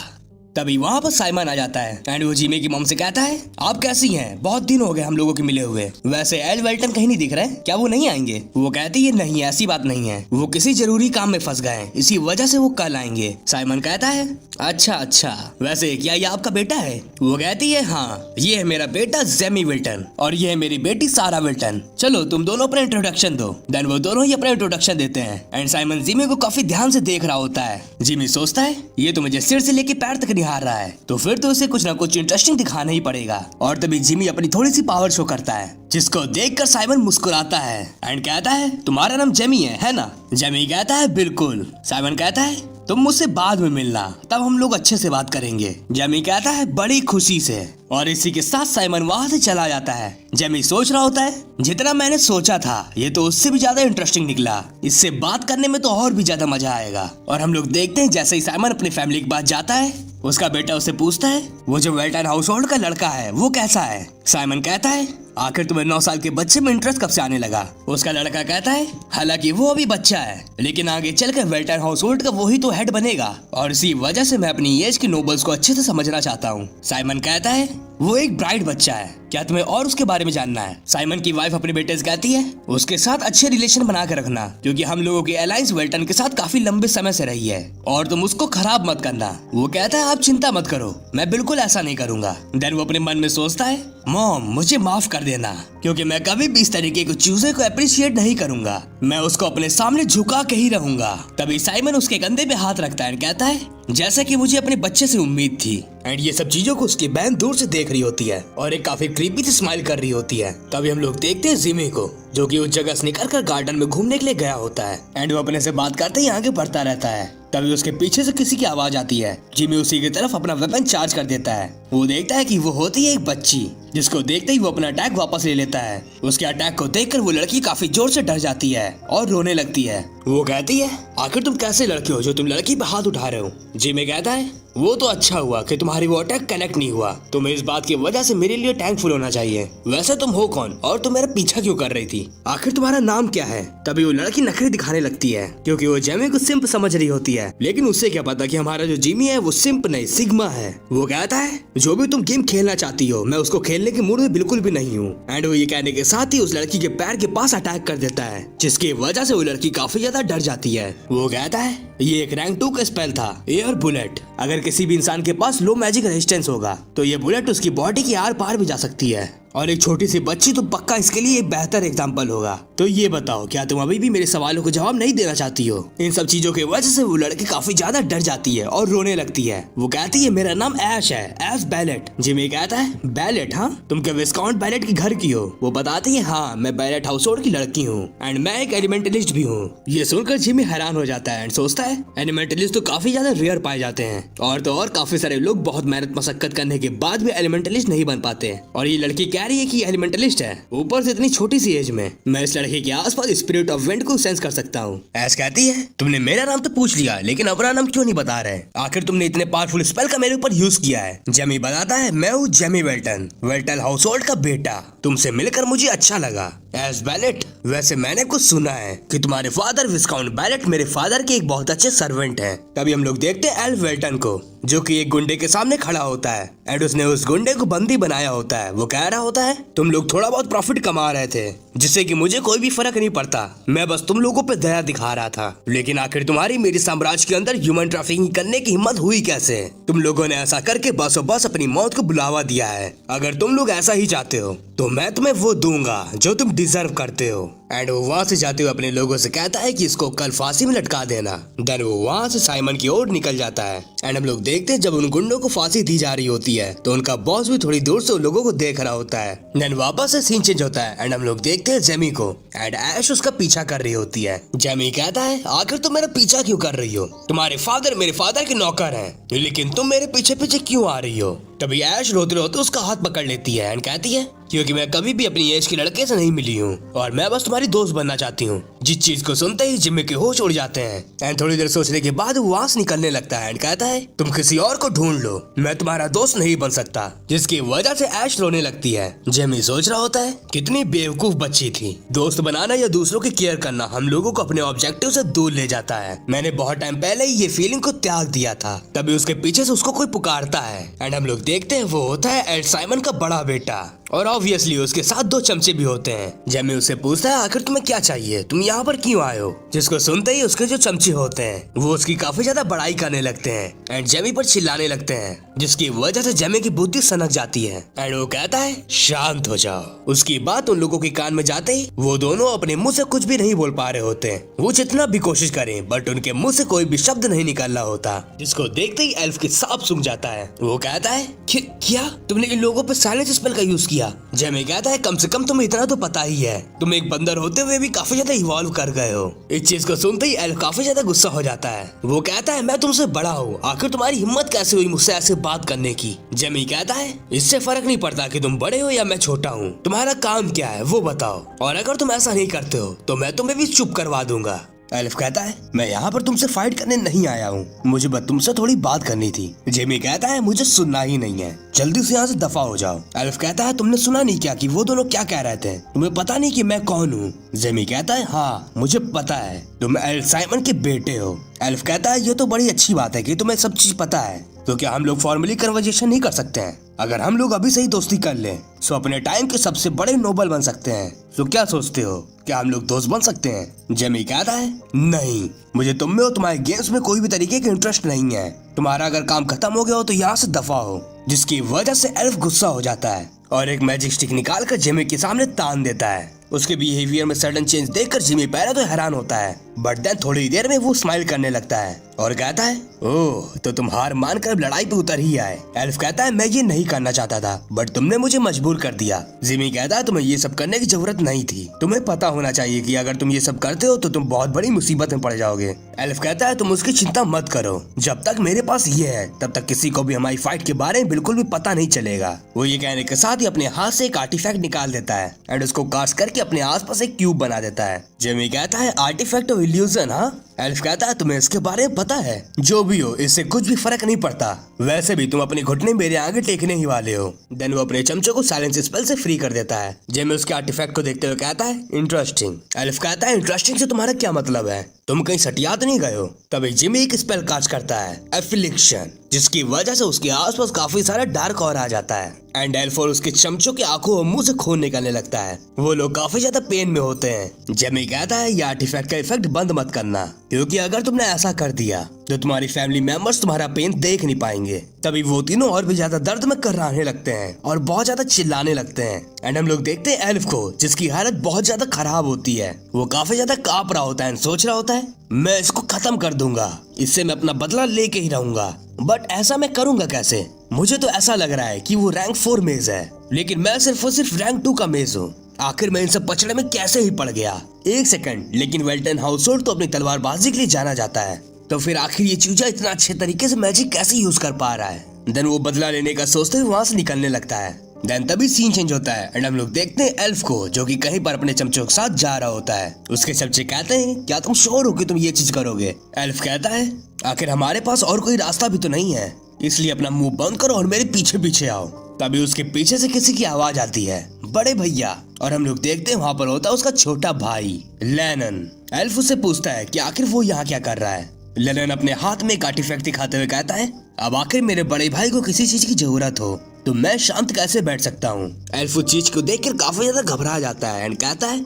तभी वहाँ पर साइमन आ जाता है एंड वो जिमी की मॉम से कहता है आप कैसी हैं? बहुत दिन हो गए हम लोगों के मिले हुए। वैसे एल वेल्टन कहीं नहीं दिख रहे, क्या वो नहीं आएंगे? वो कहती है नहीं ऐसी बात नहीं है, वो किसी जरूरी काम में फंस गए, इसी वजह से वो कल आएंगे। साइमन कहता है अच्छा वैसे क्या ये आपका बेटा है? वो कहती है हाँ ये है मेरा बेटा जेमी विल्टन और ये है मेरी बेटी सारा विल्टन। चलो तुम दोनों अपना इंट्रोडक्शन दो। देन वो दोनों ही अपना इंट्रोडक्शन देते हैं एंड साइमन जिमी को काफी ध्यान से देख रहा होता है। जिमी सोचता है ये तो मुझे सिर से लेके पैर तक निहार रहा है, तो फिर तो उसे कुछ ना कुछ इंटरेस्टिंग दिखाना ही पड़ेगा। और तभी जिमी अपनी थोड़ी सी पावर शो करता है जिसको देखकर साइमन मुस्कुराता है एंड कहता है तुम्हारा नाम जेमी है ना? जेमी कहता है बिल्कुल। साइमन कहता है तुम मुझसे बाद में मिलना, तब हम लोग अच्छे से बात करेंगे। जेमी कहता है बड़ी खुशी से और इसी के साथ साइमन वहाँ से चला जाता है। जेमी सोच रहा होता है जितना मैंने सोचा था ये तो उससे भी ज्यादा इंटरेस्टिंग निकला, इससे बात करने में तो और भी ज्यादा मजा आएगा। और हम लोग देखते हैं जैसे ही साइमन अपनी फैमिली के पास जाता है उसका बेटा उसे पूछता है वो जो वेल्टन हाउस होल्ड का लड़का है वो कैसा है? साइमन कहता है आखिर तुम्हें 9 साल के बच्चे में इंटरेस्ट कब से आने लगा? उसका लड़का कहता है हालांकि वो अभी बच्चा है लेकिन आगे चलकर वेल्टन हाउस होल्ड का वही तो हेड बनेगा और इसी वजह से मैं अपनी एज के नोबल्स को अच्छे से समझना चाहता हूँ। साइमन कहता है वो एक ब्राइट बच्चा है, क्या तुम्हें और उसके बारे में जानना है? साइमन की वाइफ अपने बेटे से कहती है उसके साथ अच्छे रिलेशन बना कर रखना क्योंकि हम लोगों की अलायंस वेल्टन के साथ काफी लंबे समय से रही है और तुम उसको खराब मत करना। वो कहता है आप चिंता मत करो, मैं बिल्कुल ऐसा नहीं करूंगा। देन वो अपने मन में सोचता है मॉम मुझे माफ कर देना क्योंकि मैं कभी भी इस तरीके के चूजे को अप्रिशिएट नहीं करूंगा, मैं उसको अपने सामने झुका के ही रहूंगा। तभी साइमन उसके कंधे पे हाथ रखता है और कहता है जैसा कि मुझे अपने बच्चे से उम्मीद थी। एंड ये सब चीजों को उसकी बहन दूर से देख रही होती है और एक काफी क्रीपी से स्माइल कर रही होती है। तभी हम लोग देखते हैं जिमी को जो कि उस जगह से निकलकर गार्डन में घूमने के लिए गया होता है एंड वो अपने से बात करते ही आगे बढ़ता रहता है। तभी उसके पीछे से किसी की आवाज आती है। जिमी उसी की तरफ अपना वेपन चार्ज कर देता है। वो देखता है कि वो होती है एक बच्ची जिसको देखते ही वो अपना अटैक वापस ले लेता है। उसके अटैक को देखकर वो लड़की काफी जोर से डर जाती है और रोने लगती है। वो कहती है, आखिर तुम कैसे लड़के हो जो तुम लड़की पे हाथ उठा रहे हो? जिमी कहता है, वो तो अच्छा हुआ कि तुम्हारी वो अटैक कनेक्ट नहीं हुआ। तुम्हें इस बात की वजह से मेरे लिए थैंकफुल होना चाहिए। वैसे तुम हो कौन और तुम मेरा पीछा क्यों कर रही थी? आखिर तुम्हारा नाम क्या है? तभी वो लड़की नखरे दिखाने लगती है क्योंकि वो जेमी को सिंप समझ रही होती है, लेकिन उससे क्या पता कि हमारा जो जिमी है वो सिंप नहीं सिग्मा है। वो कहता है, जो भी तुम गेम खेलना चाहती हो मैं उसको खेलने के मूड में बिल्कुल भी नहीं हूँ। एंड वो ये कहने के साथ ही उस लड़की के पैर के पास अटैक कर देता है, जिसकी वजह से वो लड़की काफी ज्यादा डर जाती है। वो कहता है, ये एक रैंक 2 का स्पेल था, एयर बुलेट। अगर किसी भी इंसान के पास लो मैजिक रेजिस्टेंस होगा तो ये बुलेट उसकी बॉडी की आर पार भी जा सकती है, और एक छोटी सी बच्ची तो पक्का इसके लिए एक बेहतर एग्जाम्पल होगा। तो ये बताओ, क्या तुम अभी भी मेरे सवालों को जवाब नहीं देना चाहती हो? इन सब चीजों की वजह से वो लड़की काफी ज्यादा डर जाती है और रोने लगती है। वो कहती है, मेरा नाम ऐश है, ऐश बैलेट। जिमी कहता है, बैलेट? हाँ, तुम क्या विस्काउंट बैलेट की घर की हो? वो बताती है, हाँ, मैं बैलेट हाउस होल्ड की लड़की हूँ एंड मैं एक एलिमेंटलिस्ट भी हूँ। ये सुनकर जिमी हैरान हो जाता है एंड सोचता है, एलिमेंटलिस्ट तो काफी ज्यादा रेयर पाए जाते हैं, और तो और काफी सारे लोग बहुत मेहनत मशक्कत करने के बाद भी एलिमेंटलिस्ट नहीं बन पाते। और ये लड़की कह रही है कि एलिमेंटलिस्ट है, ऊपर से इतनी छोटी सी एज में। मैं इस लड़के के आसपास स्पिरिट ऑफ विंड को सेंस कर सकता हूँ। ऐश कहती है, तुमने मेरा नाम तो पूछ लिया लेकिन अपना नाम क्यों नहीं बता रहे? आखिर तुमने इतने पावरफुल स्पेल का मेरे ऊपर यूज किया है। जेमी बताता है, मैं हूँ जेमी वेल्टन, वेल्टन हाउस होल्ड का बेटा। तुमसे मिलकर मुझे अच्छा लगा। ऐश बैलेट, वैसे मैंने कुछ सुना है कि तुम्हारे फादर विस्काउंट बैलेट मेरे फादर के एक बहुत अच्छे सर्वेंट हैं। तभी हम लोग देखते हैं एल्फ वेल्टन को, जो कि एक गुंडे के सामने खड़ा होता है एंड उसने उस गुंडे को बंदी बनाया होता है। वो कह रहा होता है, तुम लोग थोड़ा बहुत प्रॉफिट कमा रहे थे जिससे कि मुझे कोई भी फर्क नहीं पड़ता, मैं बस तुम लोगों पे दया दिखा रहा था। लेकिन आखिर तुम्हारी मेरे साम्राज्य के अंदर ह्यूमन ट्रैफिकिंग करने की हिम्मत हुई कैसे? तुम लोगों ने ऐसा करके बसों बस अपनी मौत को बुलावा दिया है। अगर तुम लोग ऐसा ही चाहते हो तो मैं तुम्हें वो दूंगा जो तुम डिजर्व करते हो। एंड वो वहाँ से जाते हुए अपने लोगों से कहता है कि इसको कल फांसी में लटका देना। देन वो वहाँ से साइमन की ओर निकल जाता है एंड हम लोग देखते हैं जब उन गुंडों को फांसी दी जा रही होती है तो उनका बॉस भी थोड़ी दूर से उन लोगों को देख रहा होता है। देन वापस से सीन चेंज होता है एंड हम लोग देखते हैं जेमी को एंड ऐश उसका पीछा कर रही होती है। जेमी कहता है, आखिर तुम मेरा पीछा क्यों कर रही हो? तुम्हारे फादर मेरे फादर के नौकर हैं, लेकिन तुम मेरे पीछे पीछे क्यों आ रही हो? तभी ऐश रोते रोते उसका हाथ पकड़ लेती है एंड कहती है, क्योंकि मैं कभी भी अपनी एज के लड़के से नहीं मिली हूँ और मैं बस तुम्हारी दोस्त बनना चाहती हूँ। जिस चीज को सुनते ही जिमी के होश उड़ जाते हैं एंड थोड़ी देर सोचने के बाद वो वहाँ से निकलने लगता है एंड कहता है, तुम किसी और को ढूंढ लो, मैं तुम्हारा दोस्त नहीं बन सकता। जिसकी वजह से ऐश रोने लगती है। जेमी सोच रहा होता है, कितनी बेवकूफ बच्ची थी। दोस्त बनाना या दूसरों की केयर करना हम लोगों को अपने ऑब्जेक्टिव से दूर ले जाता है। मैंने बहुत टाइम पहले ही ये फीलिंग को त्याग दिया था। तभी उसके पीछे से उसको कोई पुकारता है एंड हम लोग देखते हैं वो होता है एड साइमन का बड़ा बेटा, और ऑब्वियसली उसके साथ 2 चमचे भी होते हैं। जेमी उससे पूछता है, आखिर तुम्हें क्या चाहिए, तुम यहाँ पर क्यों आए हो? जिसको सुनते ही उसके जो चमचे होते हैं वो उसकी काफी ज्यादा बड़ाई करने लगते हैं एंड जेमी पर चिल्लाने लगते हैं, जिसकी वजह से जेमी की बुद्धि सनक जाती है एंड वो कहता है, शांत हो जाओ। उसकी बात उन लोगों के कान में जाते ही वो दोनों अपने मुंह से कुछ भी नहीं बोल पा रहे होते हैं। वो जितना भी कोशिश करें बट उनके मुंह से कोई भी शब्द नहीं निकल रहा होता, जिसको देखते ही एल्फ की सांप सूख जाता है। वो कहता है, क्या तुमने इन लोगों पर साइलेंस स्पेल का यूज किया? जेमी कहता है, कम से कम तुम्हें इतना तो पता ही है, तुम एक बंदर होते हुए भी काफी ज्यादा इवॉल्व कर गए हो। इस चीज को सुनते ही एल्फ काफी ज्यादा गुस्सा हो जाता है। वो कहता है, मैं तुमसे बड़ा हूँ, आखिर तुम्हारी हिम्मत कैसे हुई मुझसे ऐसे बात करने की? जेमी कहता है, इससे फर्क नहीं पड़ता कि तुम बड़े हो या मैं छोटा हूँ, तुम्हारा काम क्या है वो बताओ, और अगर तुम ऐसा नहीं करते हो तो मैं तुम्हें भी चुप करवा दूंगा। एल्फ कहता है, मैं यहाँ पर तुमसे फाइट करने नहीं आया हूँ, मुझे बस तुमसे थोड़ी बात करनी थी। जेमी कहता है, मुझे सुनना ही नहीं है, जल्दी से यहाँ से दफा हो जाओ। एल्फ कहता है, तुमने सुना नहीं क्या कि वो दोनों क्या कह रहे थे? तुम्हें पता नहीं कि मैं कौन हूँ? जेमी कहता है, हाँ मुझे पता है, तुम एल्फ साइमन के बेटे हो। एल्फ कहता है, ये तो बड़ी अच्छी बात है कि तुम्हें सब चीज पता है, तो क्या हम लोग फॉर्मली कन्वर्सेशन नहीं कर सकते हैं? अगर हम लोग अभी से ही दोस्ती कर लें तो अपने टाइम के सबसे बड़े नोबल बन सकते हैं। तो क्या सोचते हो, क्या हम लोग दोस्त बन सकते हैं? जेमी कहता है, नहीं, मुझे तुम में और तुम्हारे गेम्स में कोई भी तरीके का इंटरेस्ट नहीं है। तुम्हारा अगर काम खत्म हो गया हो तो यहाँ से दफा हो। जिसकी वजह से एल्फ गुस्सा हो जाता है और एक मैजिक स्टिक निकाल कर जेमी के सामने तान देता है। उसके बिहेवियर में सडन चेंज देखकर जिमी पहले तो हैरान होता है, बट देन थोड़ी देर में वो स्माइल करने लगता है और कहता है ओह तो तुम हार मानकर अब लड़ाई पे उतर ही आए। एल्फ कहता है मैं ये नहीं करना चाहता था बट तुमने मुझे मजबूर कर दिया। जिमी कहता है तुम्हें ये सब करने की जरूरत नहीं थी, तुम्हें पता होना चाहिए कि अगर तुम ये सब करते हो तो तुम बहुत बड़ी मुसीबत में पड़ जाओगे। एल्फ कहता है तुम उसकी चिंता मत करो, जब तक मेरे पास ये है तब तक किसी को भी हमारी फाइट के बारे में बिल्कुल भी पता नहीं चलेगा। वो ये कहने के साथ ही अपने हाथ से एक आर्टिफैक्ट निकाल देता है एंड उसको कास्ट करके अपने आसपास एक क्यूब बना देता है। जिमी कहता है आर्टिफैक्ट ऑफ इल्यूजन हाँ? एल्फ कहता है तुम्हें इसके बारे में पता है? जो भी हो इससे कुछ भी फर्क नहीं पड़ता, वैसे भी तुम अपने घुटने मेरे आगे टेकने ही वाले हो। देन वो अपने चमचों को साइलेंस स्पेल से फ्री कर देता है। जिमी उसके आर्टिफैक्ट को देखते हुए कहता है इंटरेस्टिंग। एल्फ कहता है इंटरेस्टिंग से तुम्हारा क्या मतलब है, तुम कहीं सटिया तो नहीं गए हो? तभी जिमी एक स्पेल कास्ट करता है एफिलिक्शन, जिसकी वजह से उसके आसपास काफी सारा डार्क और आ जाता है एंड एल्फ और उसके चमचों के आंखों और मुंह से खून निकलने लगता है। वो लोग काफी ज्यादा पेन में होते हैं। जिमी कहता है ये आर्टिफैक्ट का इफेक्ट बंद मत करना, क्योंकि अगर तुमने ऐसा कर दिया तो तुम्हारी फैमिली मेंबर्स तुम्हारा पेन देख नहीं पाएंगे। तभी वो तीनों और भी ज्यादा दर्द में कराहने लगते हैं और बहुत ज्यादा चिल्लाने लगते हैं एंड हम लोग देखते हैं एल्फ को, जिसकी हालत बहुत ज्यादा खराब होती है। वो काफी ज्यादा कांप रहा होता है, सोच रहा होता है मैं इसको खत्म कर दूंगा, इससे मैं अपना बदला लेके ही रहूंगा। बट ऐसा मैं करूंगा कैसे? मुझे तो ऐसा लग रहा है कि वो रैंक 4 मेज है, लेकिन मैं सिर्फ और सिर्फ रैंक 2 का मेज हूँ। आखिर मैं इन सब पचड़े में कैसे ही पड़ गया? एक सेकंड, लेकिन वेल्टन हाउसहोल्ड तो अपनी तलवारबाजी के लिए जाना जाता है, तो फिर आखिर ये चूजा इतना अच्छे तरीके से मैजिक कैसे यूज कर पा रहा है? देन वो बदला लेने का सोचते हुए वहां से निकलने लगता है। देन तभी सीन चेंज होता है एंड हम लोग देखते हैं एल्फ को, जो कि कहीं पर अपने चमचों के साथ जा रहा होता है। उसके चमचे कहते हैं क्या तुम श्योर हो कि तुम ये चीज करोगे? एल्फ कहता है आखिर हमारे पास और कोई रास्ता भी तो नहीं है, इसलिए अपना मुंह बंद करो और मेरे पीछे पीछे आओ। तभी उसके पीछे से किसी की आवाज आती है, बड़े भैया, और हम लोग देखते हैं वहाँ पर होता है उसका छोटा भाई लेनन। एल्फ उससे पूछता है कि आखिर वो यहाँ क्या कर रहा है। लेनन अपने हाथ में एक आर्टिफैक्ट दिखाते हुए कहता है अब आखिर मेरे बड़े भाई को किसी चीज की जरूरत हो तो मैं शांत कैसे बैठ सकता हूँ। एल्फ उस चीज को देखकर काफी ज्यादा घबरा जाता है एंड कहता है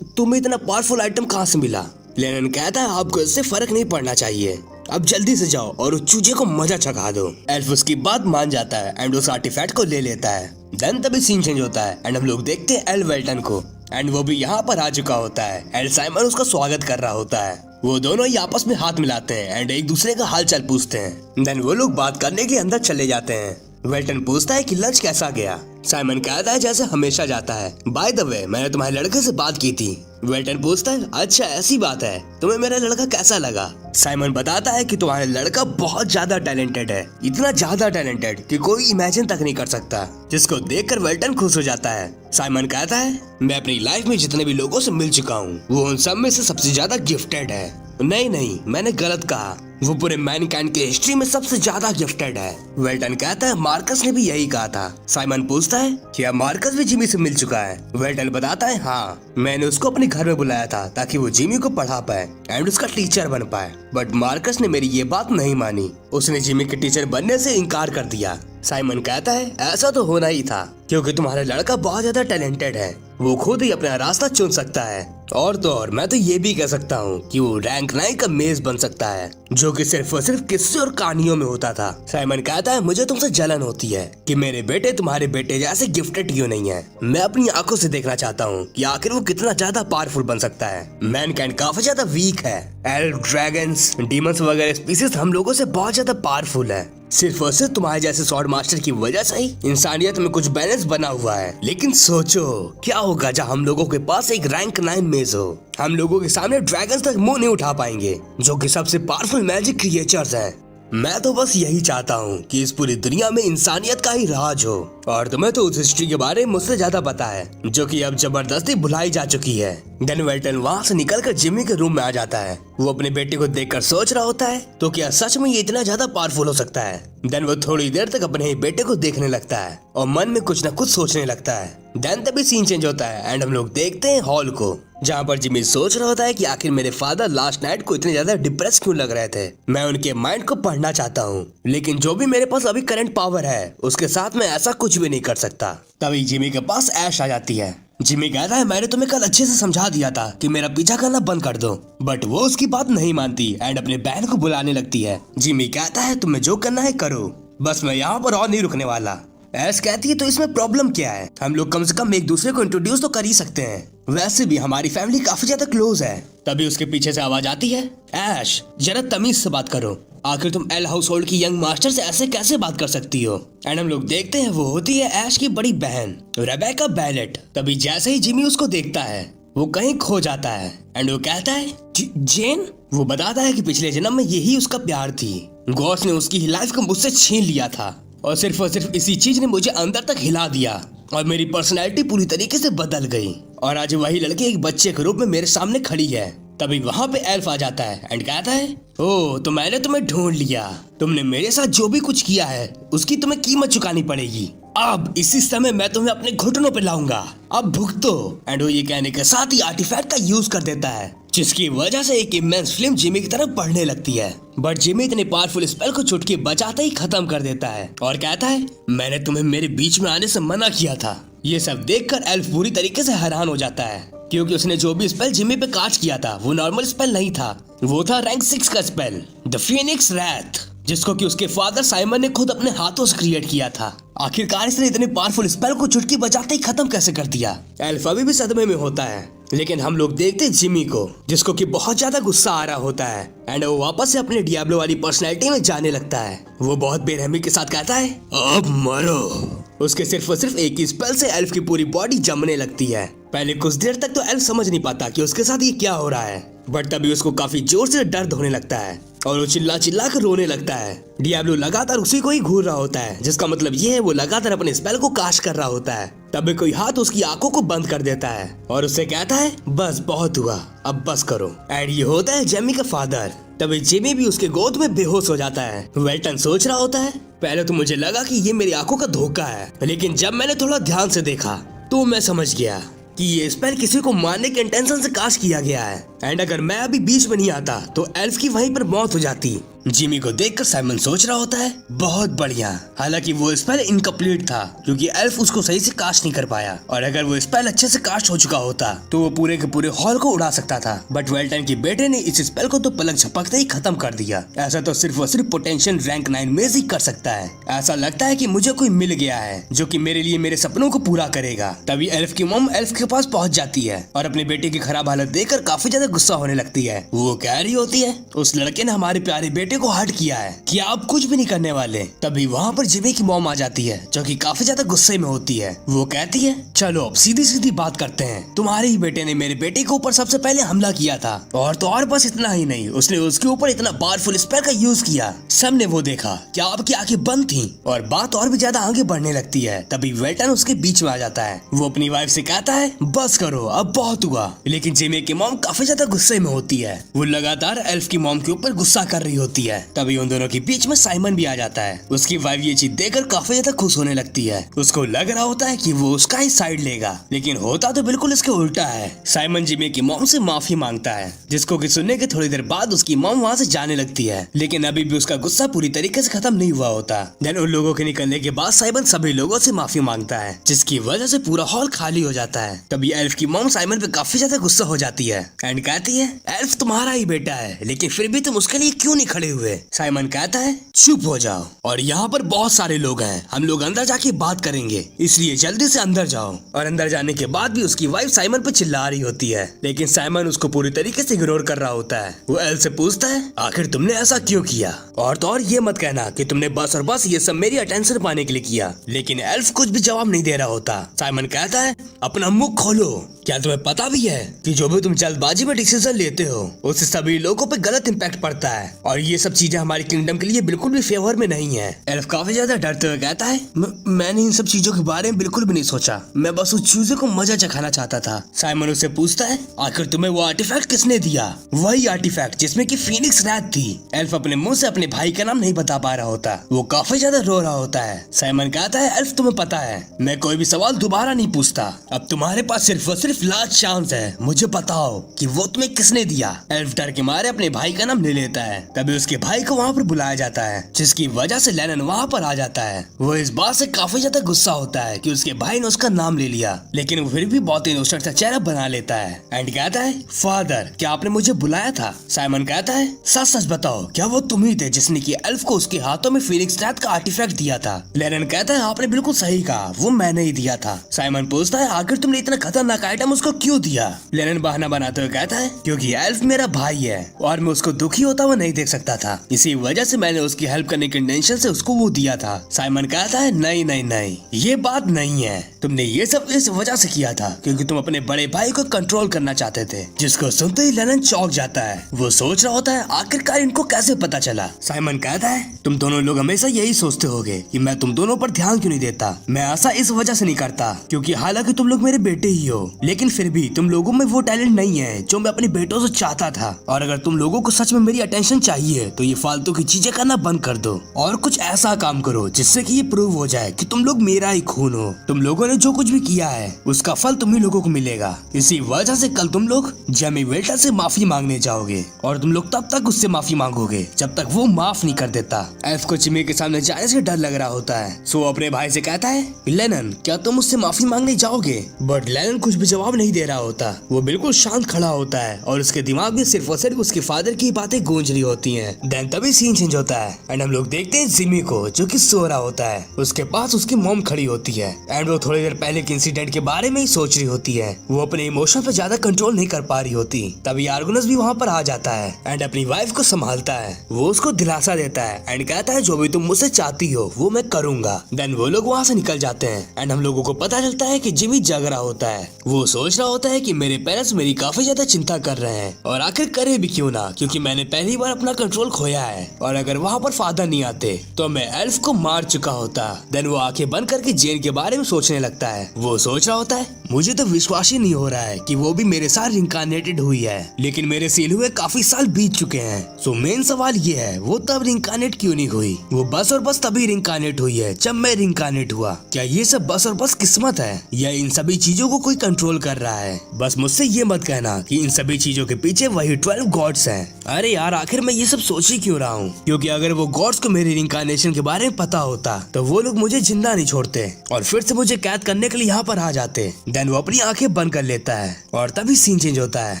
तुम्हें इतना पावरफुल आइटम कहाँ से मिला? लेनन कहता है आपको इससे फर्क नहीं पड़ना चाहिए, अब जल्दी से जाओ और उस चूजे को मजा चखा दो। एल्फ उसकी बात मान जाता है एंड उस आर्टिफैक्ट को ले लेता है। देन तभी सीन चेंज होता है एंड हम लोग देखते हैं एल वेल्टन को एंड वो भी यहाँ पर आ चुका होता है। एल साइमन उसका स्वागत कर रहा होता है। वो दोनों ही आपस में हाथ मिलाते हैं एंड एक दूसरे का हालचाल पूछते हैं। देन वो लोग बात करने के लिए अंदर चले जाते हैं। वेल्टन पूछता है कि लंच कैसा गया? साइमन कहता है जैसे हमेशा जाता है। बाय द वे मैंने तुम्हारे लड़के से बात की थी। वेल्टन पूछता है अच्छा ऐसी बात है, तुम्हें मेरा लड़का कैसा लगा? साइमन बताता है कि तुम्हारा लड़का बहुत ज्यादा टैलेंटेड है, इतना ज्यादा टैलेंटेड कि कोई इमेजिन तक नहीं कर सकता, जिसको देखकर वेल्टन खुश हो जाता है। साइमन कहता है मैं अपनी लाइफ में जितने भी लोगों से मिल चुका हूँ वो उन सब में से सबसे ज्यादा गिफ्टेड है। नहीं मैंने गलत कहा, वो पूरे मैनकाइंड के हिस्ट्री में सबसे ज्यादा गिफ्टेड है। वेल्टन कहता है मार्कस ने भी यही कहा था। साइमन पूछता है क्या मार्कस भी जिमी से मिल चुका है? वेल्टन बताता है हाँ, मैंने उसको अपने घर में बुलाया था ताकि वो जिमी को पढ़ा पाए एंड उसका टीचर बन पाए, बट मार्कस ने मेरी ये बात नहीं मानी, उसने जिमी के टीचर बनने से इनकार कर दिया। साइमन कहता है ऐसा तो होना ही था, क्योंकि तुम्हारा लड़का बहुत ज्यादा टैलेंटेड है, वो खुद ही अपना रास्ता चुन सकता है। और तो और मैं तो ये भी कह सकता हूँ कि वो रैंक 9 का मेज बन सकता है, जो कि सिर्फ और सिर्फ किस्से और कहानियों में होता था। साइमन कहता है मुझे तुमसे जलन होती है कि मेरे बेटे तुम्हारे बेटे जैसे गिफ्टेड क्यों नहीं है। मैं अपनी आंखों से देखना चाहता हूँ कि आखिर वो कितना ज्यादा पावरफुल बन सकता है। मैनकाइंड काफी ज्यादा वीक है, एल्फ, ड्रैगन्स, डीमंस वगैरह स्पीसीज हम लोगों से बहुत ज्यादा पावरफुल है। सिर्फ और सिर्फ तुम्हारे जैसे स्वॉर्ड मास्टर की वजह से ही इंसानियत में कुछ बैलेंस बना हुआ है। लेकिन सोचो क्या होगा जब हम लोगों के पास एक रैंक 9 मेज हो। हम लोगों के सामने ड्रैगन्स तक मुंह नहीं उठा पाएंगे, जो कि सबसे पावरफुल मैजिक क्रिएचर्स हैं। मैं तो बस यही चाहता हूँ कि इस पूरी दुनिया में इंसानियत का ही राज हो। और तुम्हें तो उस हिस्ट्री के बारे में मुझसे ज्यादा पता है, जो कि अब जबरदस्ती भुलाई जा चुकी है। देन वेल्टन वहाँ से निकलकर जिमी के रूम में आ जाता है। वो अपने बेटे को देखकर सोच रहा होता है तो क्या सच में ये इतना ज्यादा पावरफुल हो सकता है। देन वो थोड़ी देर तक अपने ही बेटे को देखने लगता है और मन में कुछ न कुछ सोचने लगता है। देन तभी सीन चेंज होता है एंड हम लोग देखते हैं हॉल को, जहाँ पर जिमी सोच रहा होता है कि आखिर मेरे फादर लास्ट नाइट को इतने ज्यादा डिप्रेस क्यों लग रहे थे। मैं उनके माइंड को पढ़ना चाहता हूँ, लेकिन जो भी मेरे पास अभी करंट पावर है उसके साथ मैं ऐसा कुछ भी नहीं कर सकता। तभी जिमी के पास ऐश आ जाती है। जिमी कहता है मैंने तुम्हें कल अच्छे से समझा दिया था कि मेरा पीछा करना बंद कर दो, बट वो उसकी बात नहीं मानती एंड अपने बहन को बुलाने लगती है। जिमी कहता है तुम्हें जो करना है करो, बस मैं यहाँ पर और नहीं रुकने वाला। ऐश कहती है तो इसमें प्रॉब्लम क्या है, हम लोग कम से कम एक दूसरे को इंट्रोड्यूस तो कर ही सकते हैं, वैसे भी हमारी फैमिली काफी ज्यादा क्लोज है। तभी उसके पीछे से आवाज आती है, ऐश जरा तमीज से बात करो, आखिर तुम एल हाउस होल्ड की यंग मास्टर से ऐसे कैसे बात कर सकती हो। एंड हम लोग देखते हैं वो होती है ऐश की बड़ी बहन रेबेका बेलेट। तभी जैसे ही जिमी उसको देखता है वो कहीं खो जाता है एंड वो कहता है जेन। वो बताता है कि पिछले जन्म में यही उसका प्यार थी, गॉड्स ने उसकी लाइफ को मुझसे छीन लिया था और सिर्फ इसी चीज ने मुझे अंदर तक हिला दिया और मेरी पर्सनैलिटी पूरी तरीके से बदल गई और आज वही लड़की एक बच्चे के रूप में मेरे सामने खड़ी है। तभी वहाँ पे एल्फ आ जाता है एंड कहता है, ओह तो मैंने तुम्हें ढूंढ लिया, तुमने मेरे साथ जो भी कुछ किया है उसकी तुम्हें कीमत चुकानी पड़ेगी, अब इसी समय मैं तुम्हें अपने घुटनों पे लाऊंगा, अब भुगतो। एंड वो ये कहने के साथ ही आर्टिफैक्ट का यूज कर देता है जिसकी वजह से एक इमेंस फ्लेम जिमी की तरफ बढ़ने लगती है, बट जिमी इतने पावरफुल स्पेल को चुटकी बचाते ही खत्म कर देता है और कहता है, मैंने तुम्हें मेरे बीच में आने से मना किया था। ये सब देखकर एल्फ पूरी तरीके से हैरान हो जाता है क्योंकि उसने जो भी स्पेल जिमी पे कास्ट किया था वो नॉर्मल स्पेल नहीं था, वो था रैंक 6 का स्पेल द फीनिक्स रैथ, जिसको कि उसके फादर साइमन ने खुद अपने हाथों से क्रिएट किया था। आखिरकार इसने इतने पावरफुल स्पेल को चुटकी बजाते ही खत्म कैसे कर दिया। एल्फ अभी भी सदमे में होता है, लेकिन हम लोग देखते हैं जिमी को जिसको कि बहुत ज्यादा गुस्सा आ रहा होता है एंड वो वापस से अपने डियाब्लो वाली पर्सनैलिटी में जाने लगता है। वो बहुत बेरहमी के साथ कहता है, अब मरो। उसके सिर्फ और सिर्फ एक ही स्पेल से एल्फ की पूरी बॉडी जमने लगती है। पहले कुछ देर तक तो एल्फ समझ नहीं पाता कि उसके साथ ये क्या हो रहा है, बट तभी उसको काफी जोर से दर्द होने लगता है और वो चिल्ला चिल्ला कर रोने लगता है। डियाब्लो लगातार उसी को ही घूर रहा होता है, जिसका मतलब ये है वो लगातार अपने स्पेल को कास्ट कर रहा होता है। तभी कोई हाथ उसकी आंखों को बंद कर देता है और उससे कहता है, बस बहुत हुआ, अब बस करो। एंड ये होता है जेमी का फादर। तभी जिमी भी उसके गोद में बेहोश हो जाता है। वेल्टन सोच रहा होता है, पहले तो मुझे लगा कि ये मेरी आंखों का धोखा है, लेकिन जब मैंने थोड़ा ध्यान से देखा तो मैं समझ गया कि ये स्पेल किसी को मारने के इंटेंशन से कास्ट किया गया है एंड अगर मैं अभी बीच में नहीं आता तो एल्फ की वहीं पर मौत हो जाती। जिमी को देखकर साइमन सोच रहा होता है, बहुत बढ़िया, हालांकि वो स्पेल इनकम्प्लीट था क्योंकि एल्फ उसको सही से कास्ट नहीं कर पाया और अगर वो स्पेल अच्छे से कास्ट हो चुका होता तो वो पूरे के पूरे हॉल को उड़ा सकता था, बट वेल्टन के बेटे ने इस स्पेल को तो पलक झपकते ही खत्म कर दिया। ऐसा तो सिर्फ और सिर्फ पोटेंशियल रैंक 9 में ही कर सकता है। ऐसा लगता है कि मुझे कोई मिल गया है जो कि मेरे लिए मेरे सपनों को पूरा करेगा। तभी एल्फ की मॉम एल्फ के पास पहुंच जाती है और अपने बेटे की खराब हालत देखकर काफी ज्यादा गुस्सा होने लगती है। वो कह रही होती है, उस लड़के ने हमारे प्यारे बेटे को हर्ट किया है, क्या आप कुछ भी नहीं करने वाले। तभी वहाँ पर जिमी की मॉम आ जाती है जो कि काफी ज्यादा गुस्से में होती है। वो कहती है, चलो अब सीधी सीधी बात करते हैं, तुम्हारे ही बेटे ने मेरे बेटे के ऊपर सबसे पहले हमला किया था और तो और बस इतना ही नहीं, उसने उसके ऊपर इतना पावरफुल स्पेल का यूज किया, सबने वो देखा, क्या आपकी आंखें बंद थी और बात और भी ज्यादा आगे बढ़ने लगती है। तभी वेल्टन उसके बीच में आ जाता है। वो अपनी वाइफ से कहता है, बस करो अब बहुत हुआ, लेकिन जिमी की मॉम काफी ज्यादा गुस्से में होती है। वो लगातार एल्फ की मॉम के ऊपर गुस्सा कर रही होती है। तभी उन दोनों के बीच में साइमन भी आ जाता है। उसकी वाइफ ये चीज देखकर काफी ज्यादा खुश होने लगती है। उसको लग रहा होता है कि वो उसका ही साइड लेगा, लेकिन होता तो बिल्कुल इसके उल्टा है। साइमन जिमी की मॉम से माफी मांगता है, जिसको कि सुनने के थोड़ी देर बाद उसकी मॉम वहाँ से जाने लगती है, लेकिन अभी भी उसका गुस्सा पूरी तरीके से खत्म नहीं हुआ होता। देन उन लोगों के निकलने के बाद साइमन सभी लोगों से माफी मांगता है, जिसकी वजह से पूरा हॉल खाली हो जाता है। तभी एल्फ की मॉम साइमन पे काफी ज्यादा गुस्सा हो जाती है एंड कहती है, एल्फ तुम्हारा ही बेटा है, लेकिन फिर भी तुम उसके लिए क्यों नहीं खड़े हुए। साइमन कहता है, चुप हो जाओ, और यहाँ पर बहुत सारे लोग हैं, हम लोग अंदर जाके बात करेंगे, इसलिए जल्दी से अंदर जाओ। और अंदर जाने के बाद भी उसकी वाइफ साइमन पे चिल्ला रही होती है, लेकिन साइमन उसको पूरी तरीके से इग्नोर कर रहा होता है। वो एल से पूछता है, आखिर तुमने ऐसा क्यों किया, और तो और ये मत कहना कि तुमने बस और बस ये सब मेरी अटेंशन पाने के लिए किया। लेकिन एल्फ कुछ भी जवाब नहीं दे रहा होता। साइमन कहता है, अपना मुंह खोलो, क्या तुम्हें पता भी है कि जो भी तुम जल्दबाजी में डिसीजन लेते हो उससे सभी लोगों पे गलत इम्पैक्ट पड़ता है, और ये सब चीजें हमारी किंगडम के लिए बिल्कुल भी फेवर में नहीं है। एल्फ काफी ज्यादा डरते हुए कहता है, मैंने इन सब चीजों के बारे में बिल्कुल भी नहीं सोचा, मैं बस उस चूजे को मजा चखाना चाहता था। साइमन उससे पूछता है, आखिर तुम्हें वो आर्टिफैक्ट किसने दिया? वही आर्टिफैक्ट जिसमें कि फीनिक्स रैथ थी। एल्फ अपने मुंह से अपने भाई का नाम नहीं बता पा रहा होता, वो काफी ज्यादा रो रहा होता है। साइमन कहता है, एल्फ तुम्हें पता है मैं कोई भी सवाल दोबारा नहीं पूछता, अब तुम्हारे पास सिर्फ और सिर्फ सिर्फ लास्ट चांस है, मुझे बताओ कि वो तुम्हें किसने दिया। एल्फ डर के मारे अपने भाई का नाम ले लेता है। तभी उसके भाई को वहाँ पर बुलाया जाता है, जिसकी वजह से लेनन वहाँ पर आ जाता है। वो इस बात से काफी ज्यादा गुस्सा होता है कि उसके भाई ने उसका नाम ले लिया, लेकिन वो फिर भी बहुत इनोसेंट सा चेहरा बना लेता है एंड कहता है, फादर क्या आपने मुझे बुलाया था? साइमन कहता है, सच सच बताओ, क्या वो तुम ही थे जिसने कि एल्फ को उसके हाथों में फीनिक्स डेथ का आर्टिफैक्ट दिया था? लेनन कहता है, आपने बिल्कुल सही कहा, वो मैंने ही दिया था। साइमन पूछता है, आखिर तुमने इतना खतरनाक आइटम उसको क्यों दिया? लेनन बहाना बनाते हुए कहता है, क्योंकि एल्फ मेरा भाई है और मैं उसको दुखी होता हुआ नहीं देख सकता था, इसी वजह से मैंने उसकी हेल्प करने के इंटेंशन से उसको वो दिया था। साइमन कहता है, नहीं नहीं नहीं, ये बात नहीं है, तुमने ये सब इस वजह से किया था क्योंकि तुम अपने बड़े भाई को कंट्रोल करना चाहते थे। जिसको सुनते ही लेनन चौंक जाता है। वो सोच रहा होता है, आखिरकार इनको कैसे पता चला? साइमन कहता है, तुम दोनों लोग हमेशा यही सोचते होगे कि मैं तुम दोनों पर ध्यान क्यों नहीं देता। मैं ऐसा इस वजह से नहीं करता क्योंकि हालांकि तुम लोग मेरे बेटे ही हो, लेकिन फिर भी तुम लोगों में वो टैलेंट नहीं है जो मैं अपने बेटों से चाहता था। और अगर तुम लोगों को सच में मेरी अटेंशन चाहिए तो ये फालतू की चीजें करना बंद कर दो और कुछ ऐसा काम करो जिससे कि ये प्रूव हो जाए कि तुम लोग मेरा ही खून हो। तुम लोगों ने जो कुछ भी किया है उसका फल तुम ही लोगों को मिलेगा। इसी वजह से कल तुम लोग जेमी वेल्टर से माफी मांगने जाओगे और तुम लोग तब तक उससे माफी मांगोगे जब तक वो माफ नहीं कर देता। एल्फ को जिमी के सामने जाने से डर लग रहा होता है, सो अपने भाई से कहता है, लेनन क्या तुम उससे माफी मांगने जाओगे? बट लेनन कुछ भी जवाब नहीं दे रहा होता। वो बिल्कुल शांत खड़ा होता है और उसके दिमाग में सिर्फ और सिर्फ उसके फादर की बातें गूंज रही होती हैं। देन तभी सीन चेंज होता है एंड हम लोग देखते हैं जिमी को जो कि सो रहा होता है। उसके पास उसकी मॉम खड़ी होती है एंड वो थोड़ी देर पहले के इंसिडेंट के बारे में ही सोच रही होती है। वो अपने इमोशन पे ज्यादा कंट्रोल नहीं कर पा रही होती। तभी आर्गुनस भी वहाँ पर आ जाता है एंड अपनी वाइफ को संभालता है। वो उसको दिलासा देता है एंड कहता है, जो भी तुम मुझसे चाहती हो वो मैं करूंगा। देन वो लोग वहाँ से निकल जाते हैं एंड हम लोगों को पता चलता है कि जिमी जग रहा होता है। वो सोच रहा होता है कि मेरे पेरेंट्स मेरी काफी ज्यादा चिंता कर रहे हैं और आखिर करे भी क्यों ना, क्योंकि मैंने पहली बार अपना कंट्रोल खोया है और अगर वहाँ पर फादर नहीं आते तो मैं एल्फ को मार चुका होता। देन वो आंखें बंद करके जेन के बारे में सोचने लगता है। वो सोच रहा होता है, मुझे तो विश्वास ही नहीं हो रहा है कि वो भी मेरे साथ रिंकार्नेटेड हुई है, लेकिन मेरे सील हुए काफी साल बीत चुके हैं। सो मेन सवाल ये है, वो तब रिंकार्नेट क्यों नहीं हुई? वो बस और बस तभी रिंकार्नेट हुई है जब मैं रिंकार्नेट हुआ। क्या ये सब बस और बस किस्मत है या इन सभी चीजों को कोई कंट्रोल कर रहा है? बस मुझसे ये मत कहना कि इन सभी चीजों के पीछे वही 12 गॉड्स हैं। अरे यार, आखिर मैं ये सब सोच ही क्यों रहा हूँ? क्योंकि अगर वो गॉड्स को मेरी रिंकार्नेशन के बारे में पता होता तो वो लोग मुझे जिंदा नहीं छोड़ते और फिर से मुझे कैद करने के लिए यहाँ पर आ जाते। देन वो अपनी आंखें बंद कर लेता है और तभी सीन चेंज होता है